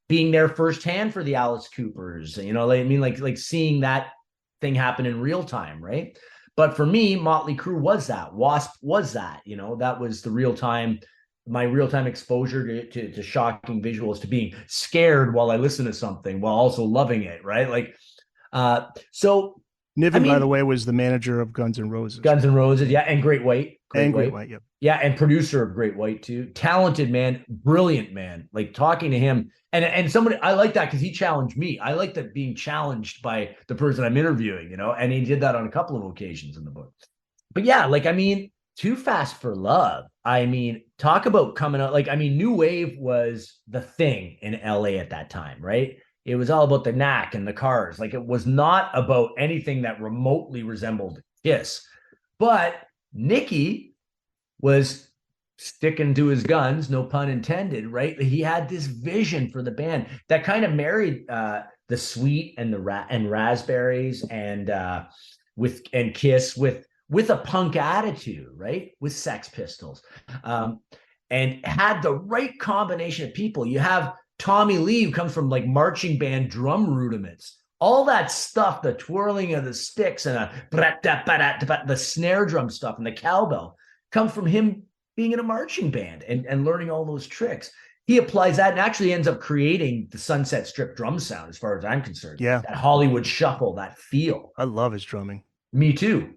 being there firsthand for the Alice Coopers, like seeing that thing happen in real time. Right. But for me, Motley Crue was that. Wasp was that, that was the real time, my real-time exposure to shocking visuals, to being scared while I listen to something while also loving it, right? Like, so Niven, by the way, was the manager of Guns N Roses. Guns N Roses, yeah, and Great White. Great White, yep. Yeah, and producer of Great White too. Talented man, brilliant man. Like, talking to him, and somebody, I like that because he challenged me. I like that, being challenged by the person I'm interviewing, and he did that on a couple of occasions in the book. But yeah, like, I mean, Too Fast for Love. I mean, talk about coming out. Like, I mean, New Wave was the thing in LA at that time, right? It was all about the knack and the cars. Like, it was not about anything that remotely resembled Kiss. But Nicky was sticking to his guns, no pun intended, right? He had this vision for the band that kind of married the Sweet and the Raspberries and Kiss with a punk attitude, right? With Sex Pistols, and had the right combination of people. You have Tommy Lee, who comes from like marching band drum rudiments, all that stuff, the twirling of the sticks and the snare drum stuff and the cowbell comes from him being in a marching band and learning all those tricks. He applies that and actually ends up creating the Sunset Strip drum sound, as far as I'm concerned. Yeah. That Hollywood shuffle, that feel. I love his drumming. Me too.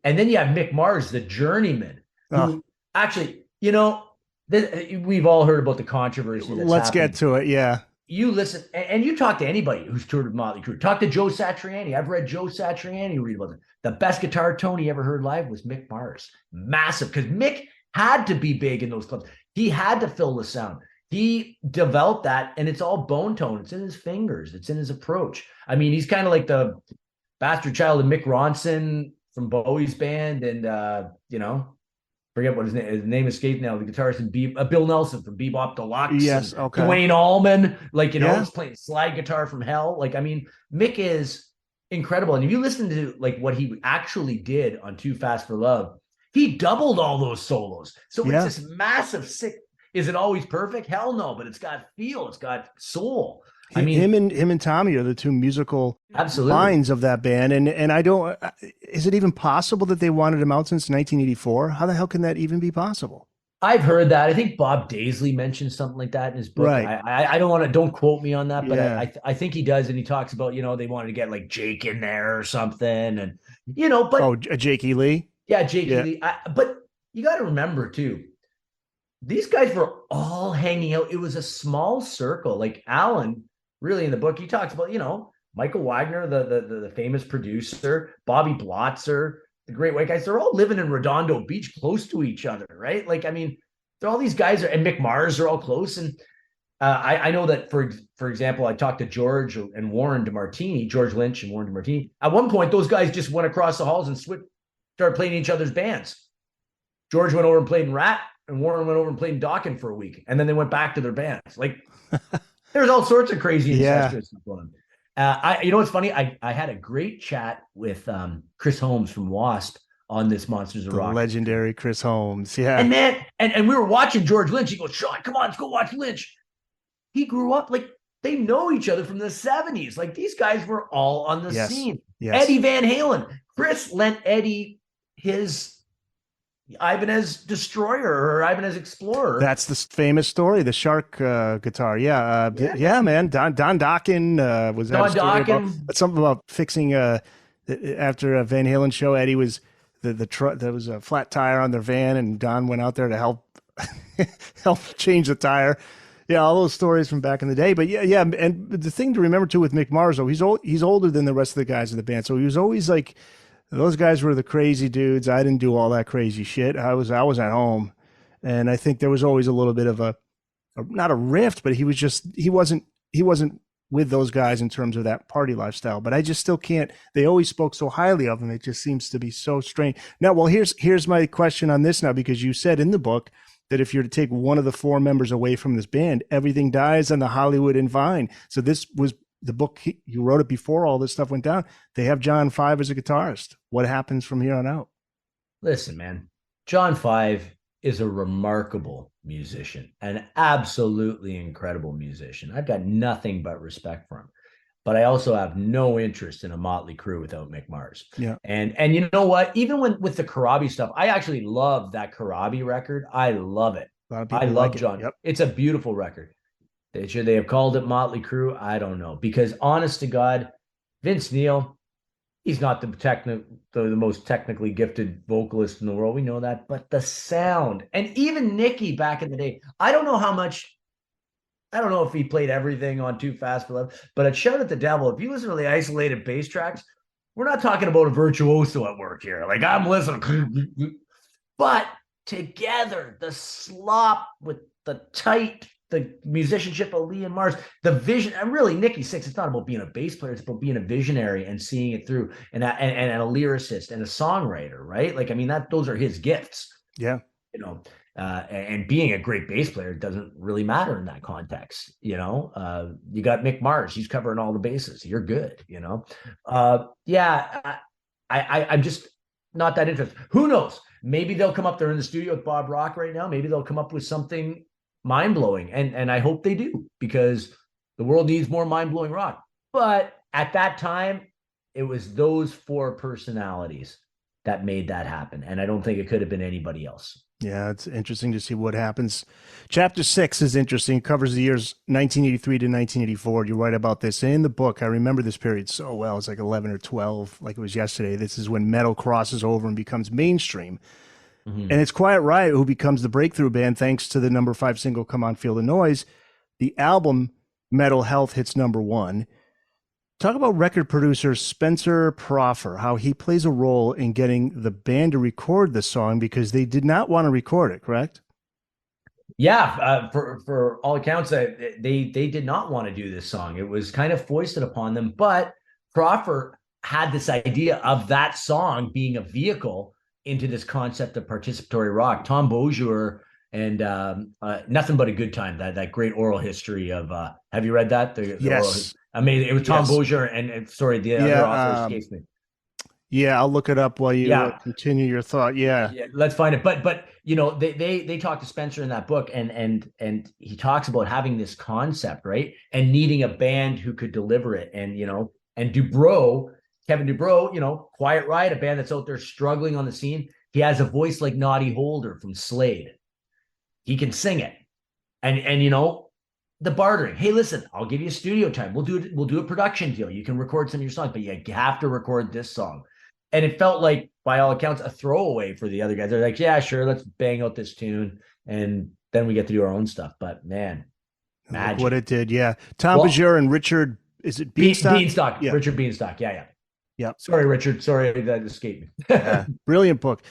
And then you have Mick Mars, the journeyman, who actually, we've all heard about the controversy. Let's get to it. Yeah. You listen, and you talk to anybody who's toured with Motley Crue. Talk to Joe Satriani. I've read Joe Satriani read about it. The best guitar tone he ever heard live was Mick Mars. Massive, because Mick had to be big in those clubs. He had to fill the sound. He developed that, and it's all bone tone. It's in his fingers. It's in his approach. I mean, he's kind of like the bastard child of Mick Ronson from Bowie's band, and forget what his name escaped now. The guitarist in Bill Nelson from Bebop Deluxe. Yes, okay. Dwayne Allman, he's playing slide guitar from hell. Like, I mean, Mick is incredible. And if you listen to like what he actually did on Too Fast for Love, he doubled all those solos. So Yeah. it's this massive sick. Is it always perfect? Hell no, but it's got feel, it's got soul. I mean, him and Tommy are the two musical absolutely minds of that band. And I don't, is it even possible that they wanted him out since 1984? How the hell can that even be possible? I've heard that. I think Bob Daisley mentioned something like that in his book. Right. I don't want to, don't quote me on that, but Yeah. I think he does. And he talks about, they wanted to get like Jake in there or something. And, but Jake E. Lee. yeah, Jake E. Lee. But you got to remember too, these guys were all hanging out. It was a small circle. Like Alan, really in the book, he talks about, Michael Wagner, the famous producer, Bobby Blotzer, the Great White Guys. They're all living in Redondo Beach, close to each other, right? Like, I mean, they're all these guys and Mick Mars are all close. And I know that for example, I talked to George and Warren DeMartini, George Lynch and Warren DeMartini. At one point, those guys just went across the halls and started playing each other's bands. George went over and played in Ratt, and Warren went over and played in Dokken for a week, and then they went back to their bands. Like, there's all sorts of crazy incestuous stuff going on. You know what's funny? I had a great chat with Chris Holmes from Wasp on this Monsters of Rock. Legendary Chris Holmes. Yeah. And man, and we were watching George Lynch. He goes, Sean, come on, let's go watch Lynch. He grew up like they know each other from the 70s. Like these guys were all on the scene. Yes. Eddie Van Halen. Chris lent Eddie his Ibanez Destroyer or Ibanez Explorer. That's the famous story, the Shark guitar. Yeah. Yeah, man. Don Dokken was that something about fixing after a Van Halen show. Eddie was the truck. There was a flat tire on their van, and Don went out there to help change the tire. Yeah, all those stories from back in the day. But yeah. And the thing to remember too with Mick Mars, though, he's older than the rest of the guys in the band, so he was always like, those guys were the crazy dudes. I didn't do all that crazy shit. I was at home, and I think there was always a little bit of a not a rift, but he wasn't with those guys in terms of that party lifestyle. But I just still can't. They always spoke so highly of him. It just seems to be so strange. Now, well, here's my question on this now, because you said in the book that if you're to take one of the four members away from this band, everything dies on the Hollywood and Vine. So this was the book, you wrote it before all this stuff went down. They have John Five as a guitarist. What happens from here on out? Listen, man, John Five is a remarkable musician, an absolutely incredible musician. I've got nothing but respect for him, but I also have no interest in a Motley Crue without Mick Mars. Yeah. And you know what? Even with the Karabi stuff, I actually love that Karabi record. I love it. I love John. Yep. It's a beautiful record. Should they have called it Motley Crue? I don't know. Because honest to God, Vince Neil, he's not the most technically gifted vocalist in the world. We know that. But the sound, and even Nicky back in the day, I don't know if he played everything on Too Fast for Love, but at Shout at the Devil, if you listen to the isolated bass tracks, we're not talking about a virtuoso at work here. Like, I'm listening. But together, the slop with the tight, the musicianship of Lee and Mars, the vision, and really Nicky Sixx, it's not about being a bass player, it's about being a visionary and seeing it through, and a lyricist and a songwriter, right? Like, I mean, those are his gifts. Yeah. And being a great bass player doesn't really matter in that context. You got Mick Mars, he's covering all the bases. You're good, I'm just not that interested. Who knows? Maybe they'll come up there in the studio with Bob Rock right now. Maybe they'll come up with something mind-blowing, and I hope they do, because the world needs more mind-blowing rock. But at that time, it was those four personalities that made that happen, and I don't think it could have been anybody else. Yeah, it's interesting to see what happens. Chapter 6 is interesting. It covers the years 1983 to 1984. You write about this in the book. I remember this period so well. It's like 11 or 12, like it was yesterday. This is when metal crosses over and becomes mainstream. Mm-hmm. And it's Quiet Riot who becomes the breakthrough band thanks to the number 5 single, Come On, Feel the Noise. The album Metal Health hits number 1. Talk about record producer Spencer Proffer, how he plays a role in getting the band to record the song because they did not want to record it, correct? Yeah, for all accounts, they did not want to do this song. It was kind of foisted upon them, but Proffer had this idea of that song being a vehicle into this concept of participatory rock. Tom Beaujour and Nothing But a Good Time, that great oral history of, have you read that? Yes. Amazing. It was Tom Beaujour and sorry, the other author escapes me. Yeah, I'll look it up while you continue your thought. Yeah. Let's find it. But you know, they talk to Spencer in that book, and he talks about having this concept, right? And needing a band who could deliver it. And you know, and Kevin Dubrow, you know, Quiet Riot, a band that's out there struggling on the scene. He has a voice like Noddy Holder from Slade. He can sing it. And you know, the bartering. Hey, listen, I'll give you studio time. We'll do a production deal. You can record some of your songs, but you have to record this song. And it felt like, by all accounts, a throwaway for the other guys. They're like, yeah, sure, let's bang out this tune, and then we get to do our own stuff. But man, magic. What it did, yeah. Tom Bajor and Richard, is it Beanstalk? Beanstalk, yeah. Richard Beanstalk, yeah. Sorry, Richard. Sorry, that escaped me. Yeah, brilliant book.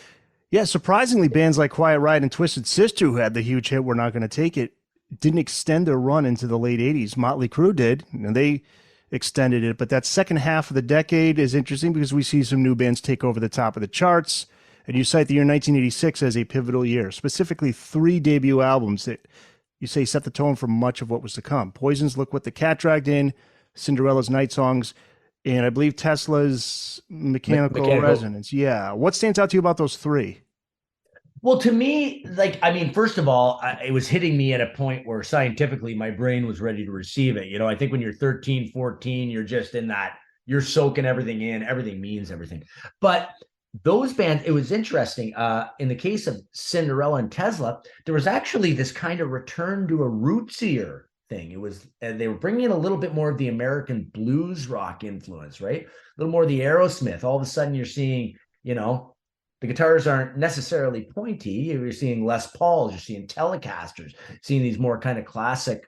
Yeah, surprisingly, bands like Quiet Riot and Twisted Sister, who had the huge hit "We're Not Gonna Take It," didn't extend their run into the late 80s. Motley Crue did, and they extended it. But that second half of the decade is interesting because we see some new bands take over the top of the charts. And you cite the year 1986 as a pivotal year, specifically 3 debut albums that you say set the tone for much of what was to come. Poison's Look What the Cat Dragged In, Cinderella's Night Songs, and I believe Tesla's Mechanical Resonance. Yeah. What stands out to you about those 3? Well, to me, like, I mean, first of all, it was hitting me at a point where scientifically my brain was ready to receive it. You know, I think when you're 13, 14, you're just in that, you're soaking everything in, everything means everything. But those bands, it was interesting. In the case of Cinderella and Tesla, there was actually this kind of return to a rootsier thing. It was, they were bringing in a little bit more of the American blues rock influence, right? A little more of the Aerosmith. All of a sudden you're seeing, you know, the guitars aren't necessarily pointy. You're seeing Les Pauls, you're seeing Telecasters, seeing these more kind of classic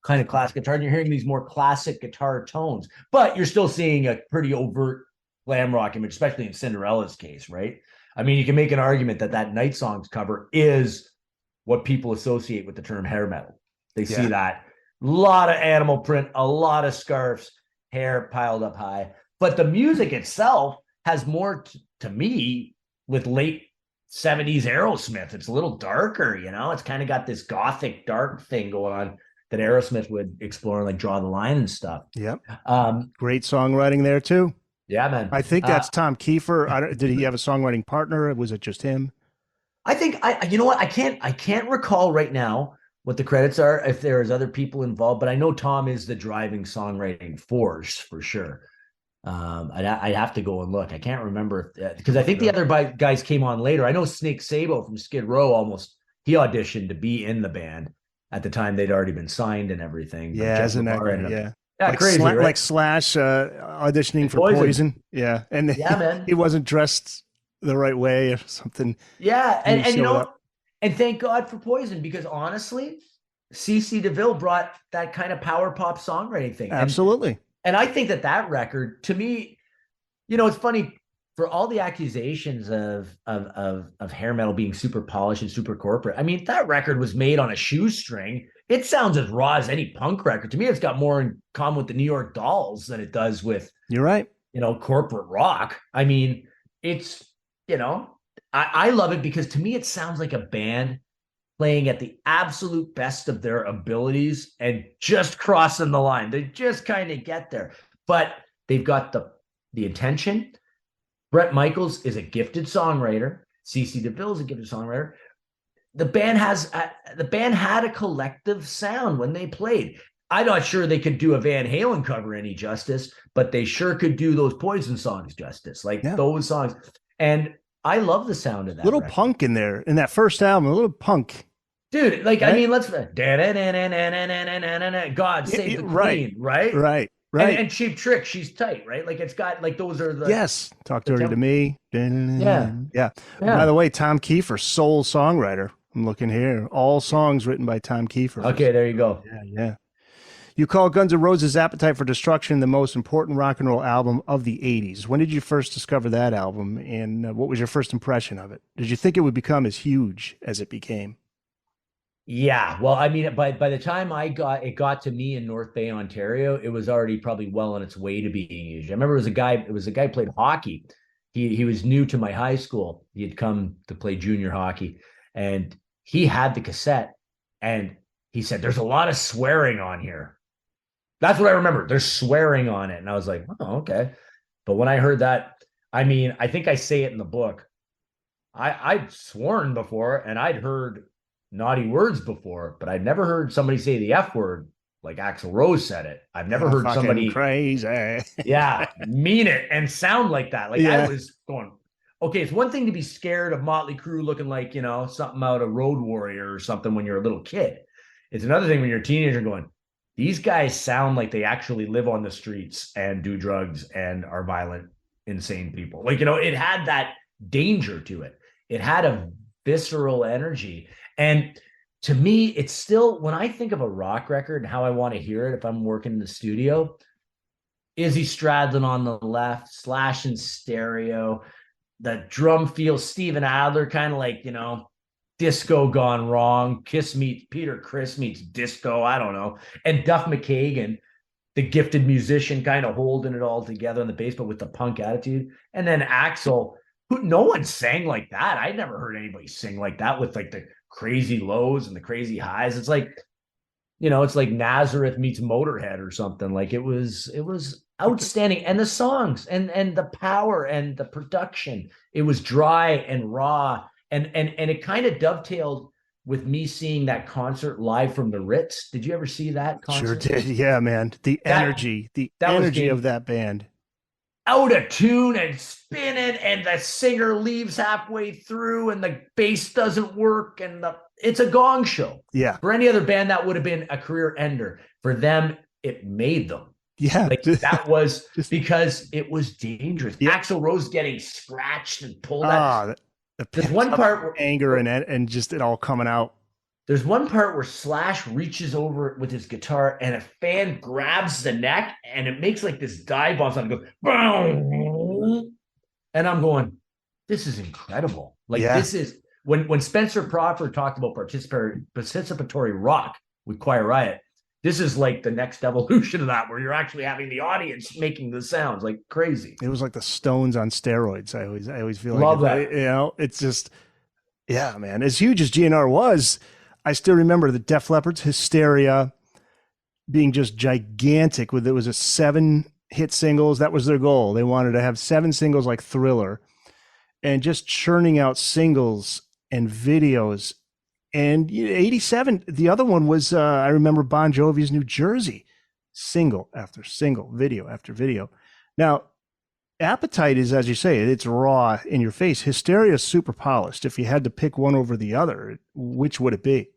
guitars. And you're hearing these more classic guitar tones, but you're still seeing a pretty overt glam rock image, especially in Cinderella's case, right? I mean, you can make an argument that Night Songs cover is what people associate with the term hair metal. They see that. A lot of animal print, a lot of scarves, hair piled up high. But the music itself has more, to me, with late 70s Aerosmith. It's a little darker, you know? It's kind of got this gothic dark thing going on that Aerosmith would explore, like Draw the Line and stuff. Yep. Great songwriting there too. Yeah, man. I think that's Tom Kiefer. Did he have a songwriting partner? Or was it just him? I think you know what? I can't recall right now what the credits are, if there's other people involved, but I know Tom is the driving songwriting force for sure. I'd have to go and look. I can't remember because I think the other guys came on later. I know Snake Sabo from Skid Row he auditioned to be in the band at the time. They'd already been signed and everything. Yeah, isn't that yeah. Like crazy, right? Like Slash auditioning for Poison. Yeah, and man, he wasn't dressed the right way or something. Yeah, and you know, and thank God for Poison, because honestly, CeCe DeVille brought that kind of power pop songwriting thing. Absolutely. And I think that record, to me, you know, it's funny, for all the accusations of hair metal being super polished and super corporate. I mean, that record was made on a shoestring. It sounds as raw as any punk record. To me, it's got more in common with the New York Dolls than it does with, you're right, you know, corporate rock. I mean, it's, you know, I love it because to me, it sounds like a band playing at the absolute best of their abilities and just crossing the line. They just kind of get there, but they've got the intention. Bret Michaels is a gifted songwriter. CeCe DeVille is a gifted songwriter. The band had a collective sound when they played. I'm not sure they could do a Van Halen cover any justice, but they sure could do those Poison songs justice, like those songs. And I love the sound of that. Little punk in there in that first album, a little punk. Dude, like, right? I mean, let's God Save the Queen, right? Right. And Cheap Trick, she's tight, right? Like, it's got, like, those are the Talk Dirty to Me. Yeah. By the way, Tom Kiefer, soul songwriter. I'm looking here. All songs written by Tom Kiefer. Okay, there you go. Yeah. You call Guns N' Roses' Appetite for Destruction the most important rock and roll album of the 80s. When did you first discover that album, and what was your first impression of it? Did you think it would become as huge as it became? Yeah, well, I mean, by the time it got to me in North Bay, Ontario, it was already probably well on its way to being huge. I remember it was a guy who played hockey. He was new to my high school. He had come to play junior hockey, and he had the cassette, and he said, "There's a lot of swearing on here." That's what I remember. There's swearing on it, and I was like, "Oh, okay." But when I heard that, I mean, I think I say it in the book. I'd sworn before and I'd heard naughty words before, but I'd never heard somebody say the F word like Axl Rose said it. I've never heard Fucking somebody crazy. yeah, mean it and sound like that. Like I was going, okay, it's one thing to be scared of Motley Crue looking like, you know, something out of Road Warrior or something when you're a little kid. It's another thing when you're a teenager going, these guys sound like they actually live on the streets and do drugs and are violent, insane people. Like, you know, it had that danger to it. It had a visceral energy. And to me, it's still, when I think of a rock record and how I want to hear it, if I'm working in the studio, Izzy Stradlin on the left, Slash in stereo, the drum feels Steven Adler, kind of like, you know, disco gone wrong, Kiss meets Peter Criss meets disco, I don't know. And Duff McKagan, the gifted musician, kind of holding it all together on the bass, but with the punk attitude. And then Axl, who no one sang like that. I never heard anybody sing like that with like the crazy lows and the crazy highs. It's like, you know, it's like Nazareth meets Motorhead or something. Like it was outstanding. And the songs and the power and the production, it was dry and raw. And it kind of dovetailed with me seeing that concert live from the Ritz. Did you ever see that concert? Sure did. Yeah, man. The energy of that band. Out of tune and spinning, and the singer leaves halfway through, and the bass doesn't work, and it's a gong show. Yeah. For any other band, that would have been a career ender. For them, it made them. Yeah. Like that was because it was dangerous. Yeah. Axl Rose getting scratched and pulled out. There's one part where anger and just it all coming out. There's one part where Slash reaches over with his guitar and a fan grabs the neck and it makes like this dive bomb sound. It goes, boom. And I'm going, this is incredible. Like this is when Spencer Crawford talked about participatory rock with Quiet Riot. This is like the next evolution of that, where you're actually having the audience making the sounds like crazy. It was like the Stones on steroids. I always feel like love that. You know, it's just, yeah, man. As huge as GNR was, I still remember the Def Leppard's Hysteria being just gigantic. It was a 7 hit singles. That was their goal. They wanted to have 7 singles like Thriller, and just churning out singles and videos. And 87, the other one was, I remember Bon Jovi's New Jersey, single after single, video after video. Now, Appetite is, as you say, it's raw in your face. Hysteria is super polished. If you had to pick one over the other, which would it be?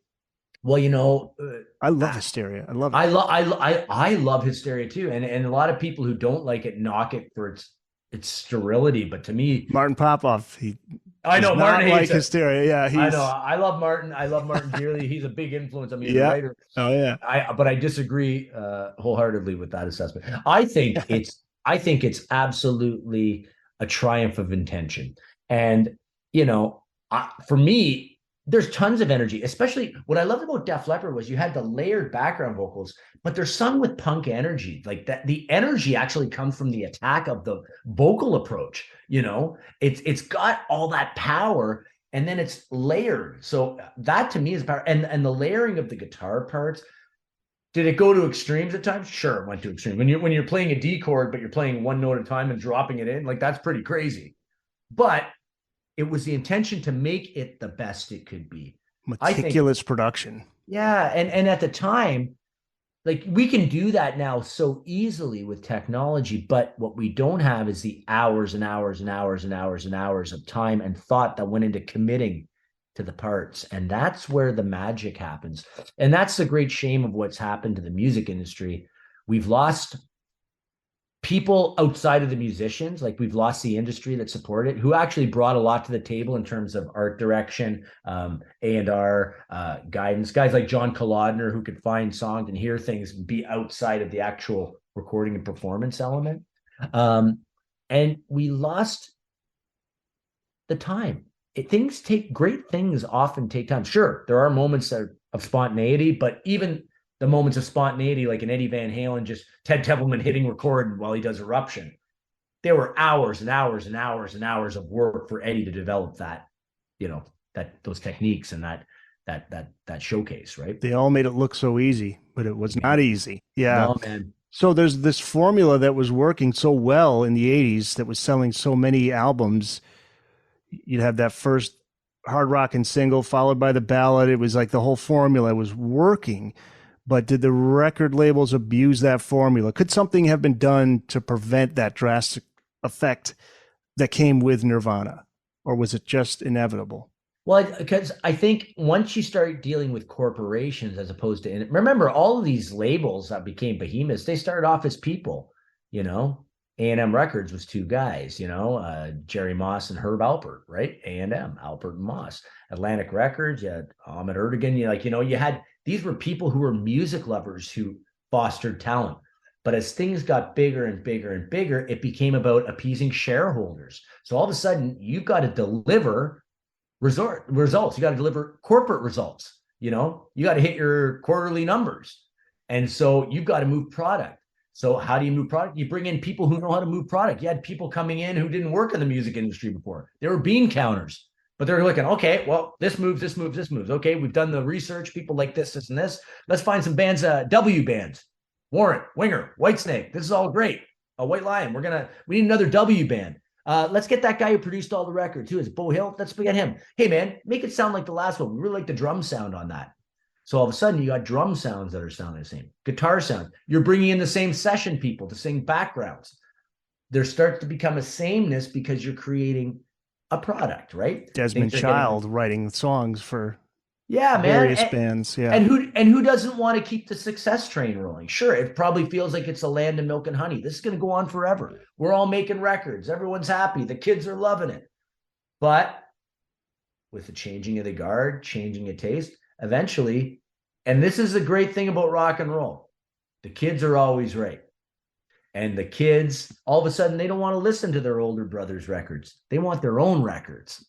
Well, you know, I love Hysteria. I love it. I love Hysteria too. And a lot of people who don't like it knock it for its sterility. But to me, Martin Popoff, I know Martin hates Hysteria. Yeah, I know. I love Martin. I love Martin dearly. He's a big influence on me as a writer. Oh yeah. But I disagree wholeheartedly with that assessment. I think it's absolutely a triumph of intention. And you know, for me, there's tons of energy. Especially what I loved about Def Leppard was you had the layered background vocals, but they're sung with punk energy. Like that, the energy actually comes from the attack of the vocal approach. You know, it's got all that power, and then it's layered. So that to me is power. And the layering of the guitar parts. Did it go to extremes at times? Sure, it went to extremes. When you're playing a D chord, but you're playing one note at a time and dropping it in, like that's pretty crazy. But it was the intention to make it the best it could be. Meticulous production. Yeah, and at the time, like we can do that now so easily with technology, but what we don't have is the hours and hours and hours and hours and hours of time and thought that went into committing to the parts. And that's where the magic happens. And that's the great shame of what's happened to the music industry. We've lost people outside of the musicians, like we've lost the industry that supported it, who actually brought a lot to the table in terms of art direction, A&R, guidance. Guys like John Kolodner, who could find songs and hear things be outside of the actual recording and performance element. And we lost the time. Great things often take time. Sure, there are moments of spontaneity, but even the moments of spontaneity, like an Eddie Van Halen, just Ted Templeman hitting record while he does Eruption. There were hours and hours and hours and hours of work for Eddie to develop that, you know, those techniques and that showcase, right? They all made it look so easy, but it was not easy. Yeah. No, man. So there's this formula that was working so well in the 80s that was selling so many albums. You'd have that first hard rock and single followed by the ballad. It was like the whole formula was working. But did the record labels abuse that formula? Could something have been done to prevent that drastic effect that came with Nirvana? Or was it just inevitable? Well, because I think once you start dealing with corporations as opposed to, remember, all of these labels that became behemoths, they started off as people, you know. A&M Records was two guys, you know, Jerry Moss and Herb Alpert, right? A&M, Alpert and Moss. Atlantic Records, you had Ahmet Ertegun, you had, these were people who were music lovers who fostered talent. But as things got bigger and bigger and bigger, it became about appeasing shareholders. So all of a sudden, you've got to deliver results. You got to deliver corporate results. You got to hit your quarterly numbers. And so you've got to move product. So how do you move product? You bring in people who know how to move product. You had people coming in who didn't work in the music industry before. They were bean counters, but they're looking, okay, well, this moves. Okay, we've done the research. People like this, and this. Let's find some bands, W bands. Warrant, Winger, Whitesnake. This is all great. A White Lion. We need another W band. Let's get that guy who produced all the records too. Is Bo Hill? Let's get him. Hey man, make it sound like the last one. We really like the drum sound on that. So all of a sudden you got drum sounds that are sounding the same, guitar sounds. You're bringing in the same session people to sing backgrounds. There starts to become a sameness because you're creating a product, right? Desmond Child writing songs for various bands. Yeah. And who doesn't want to keep the success train rolling? Sure, it probably feels like it's a land of milk and honey. This is going to go on forever. We're all making records. Everyone's happy. The kids are loving it. But with the changing of the guard, changing of taste, eventually, and this is the great thing about rock and roll, the kids are always right. And the kids, all of a sudden, they don't want to listen to their older brothers' records. They want their own records.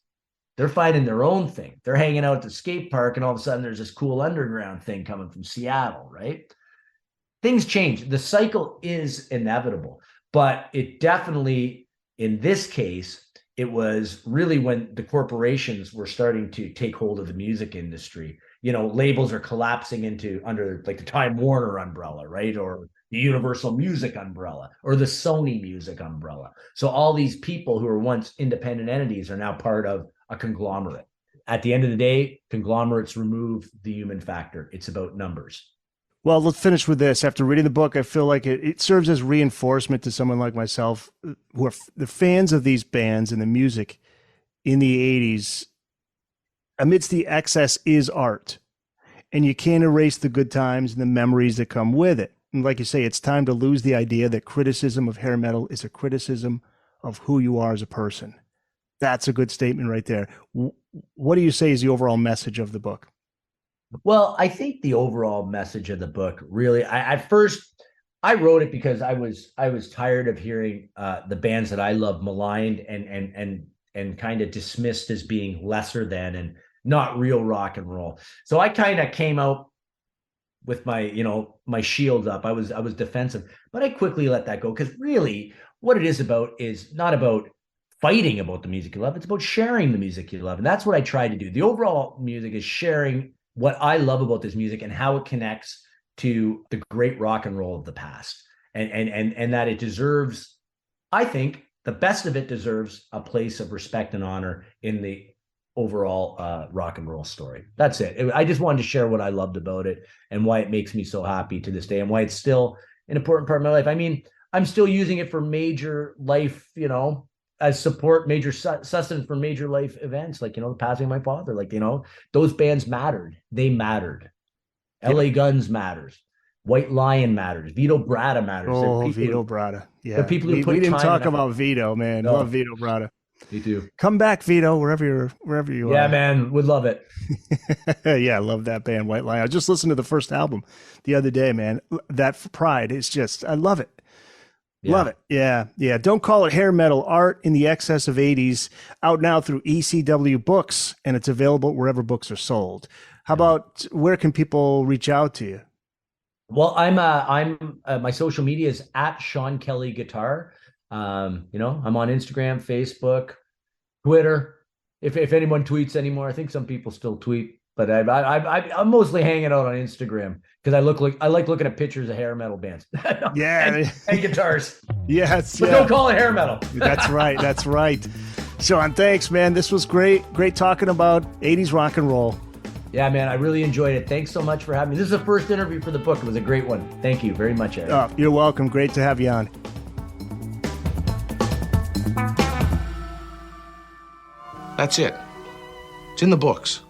They're finding their own thing. They're hanging out at the skate park, and all of a sudden there's this cool underground thing coming from Seattle, right? Things change. The cycle is inevitable, but it definitely, in this case, it was really when the corporations were starting to take hold of the music industry. Labels are collapsing under like the Time Warner umbrella, right? Or the Universal Music umbrella, or the Sony Music umbrella. So all these people who were once independent entities are now part of a conglomerate. At the end of the day, conglomerates remove the human factor. It's about numbers. Well, let's finish with this. After reading the book, I feel like it serves as reinforcement to someone like myself who are the fans of these bands and the music in the 80s. Amidst the excess is art, and you can't erase the good times and the memories that come with it. And like you say, it's time to lose the idea that criticism of hair metal is a criticism of who you are as a person. That's a good statement right there. What do you say is the overall message of the book? Well, I think the overall message of the book really, I wrote it because I was tired of hearing the bands that I love maligned and kind of dismissed as being lesser than and not real rock and roll. So I kind of came out with my shield up. I was defensive, but I quickly let that go, because really what it is about is not about fighting about the music you love. It's about sharing the music you love. And that's what I try to do. The overall music is sharing what I love about this music and how it connects to the great rock and roll of the past. And that it deserves, I think, the best of it deserves a place of respect and honor in the overall rock and roll story. That's it. I just wanted to share what I loved about it and why it makes me so happy to this day and why it's still an important part of my life. I mean, I'm still using it for major life, as support, major sustenance for major life events, like, the passing of my father, like, those bands mattered. They mattered. LA Guns matters. White Lion matters. Vito Bratta matters. Oh, Vito Bratta. Yeah. The people who we didn't talk about Vito, man. No. Love Vito Bratta. Me too. Come back, Vito, wherever you are. Yeah, man. Would love it. Yeah, I love that band, White Lion. I just listened to the first album the other day, man. That Pride is just, I love it. Yeah. Love it. Yeah. Yeah. Don't call it hair metal. Art in the Excess of 80s, out now through ECW Books, and it's available wherever books are sold. How about, where can people reach out to you? Well, I'm my social media is at Sean Kelly Guitar. I'm on Instagram, Facebook, Twitter. If anyone tweets anymore, I think some people still tweet. But I'm mostly hanging out on Instagram because I like looking at pictures of hair metal bands. Yeah. and guitars. Yes. But don't call it hair metal. That's right. That's right. Sean, thanks, man. This was great. Great talking about 80s rock and roll. Yeah, man, I really enjoyed it. Thanks so much for having me. This is the first interview for the book. It was a great one. Thank you very much, Eric. Oh, you're welcome. Great to have you on. That's it. It's in the books.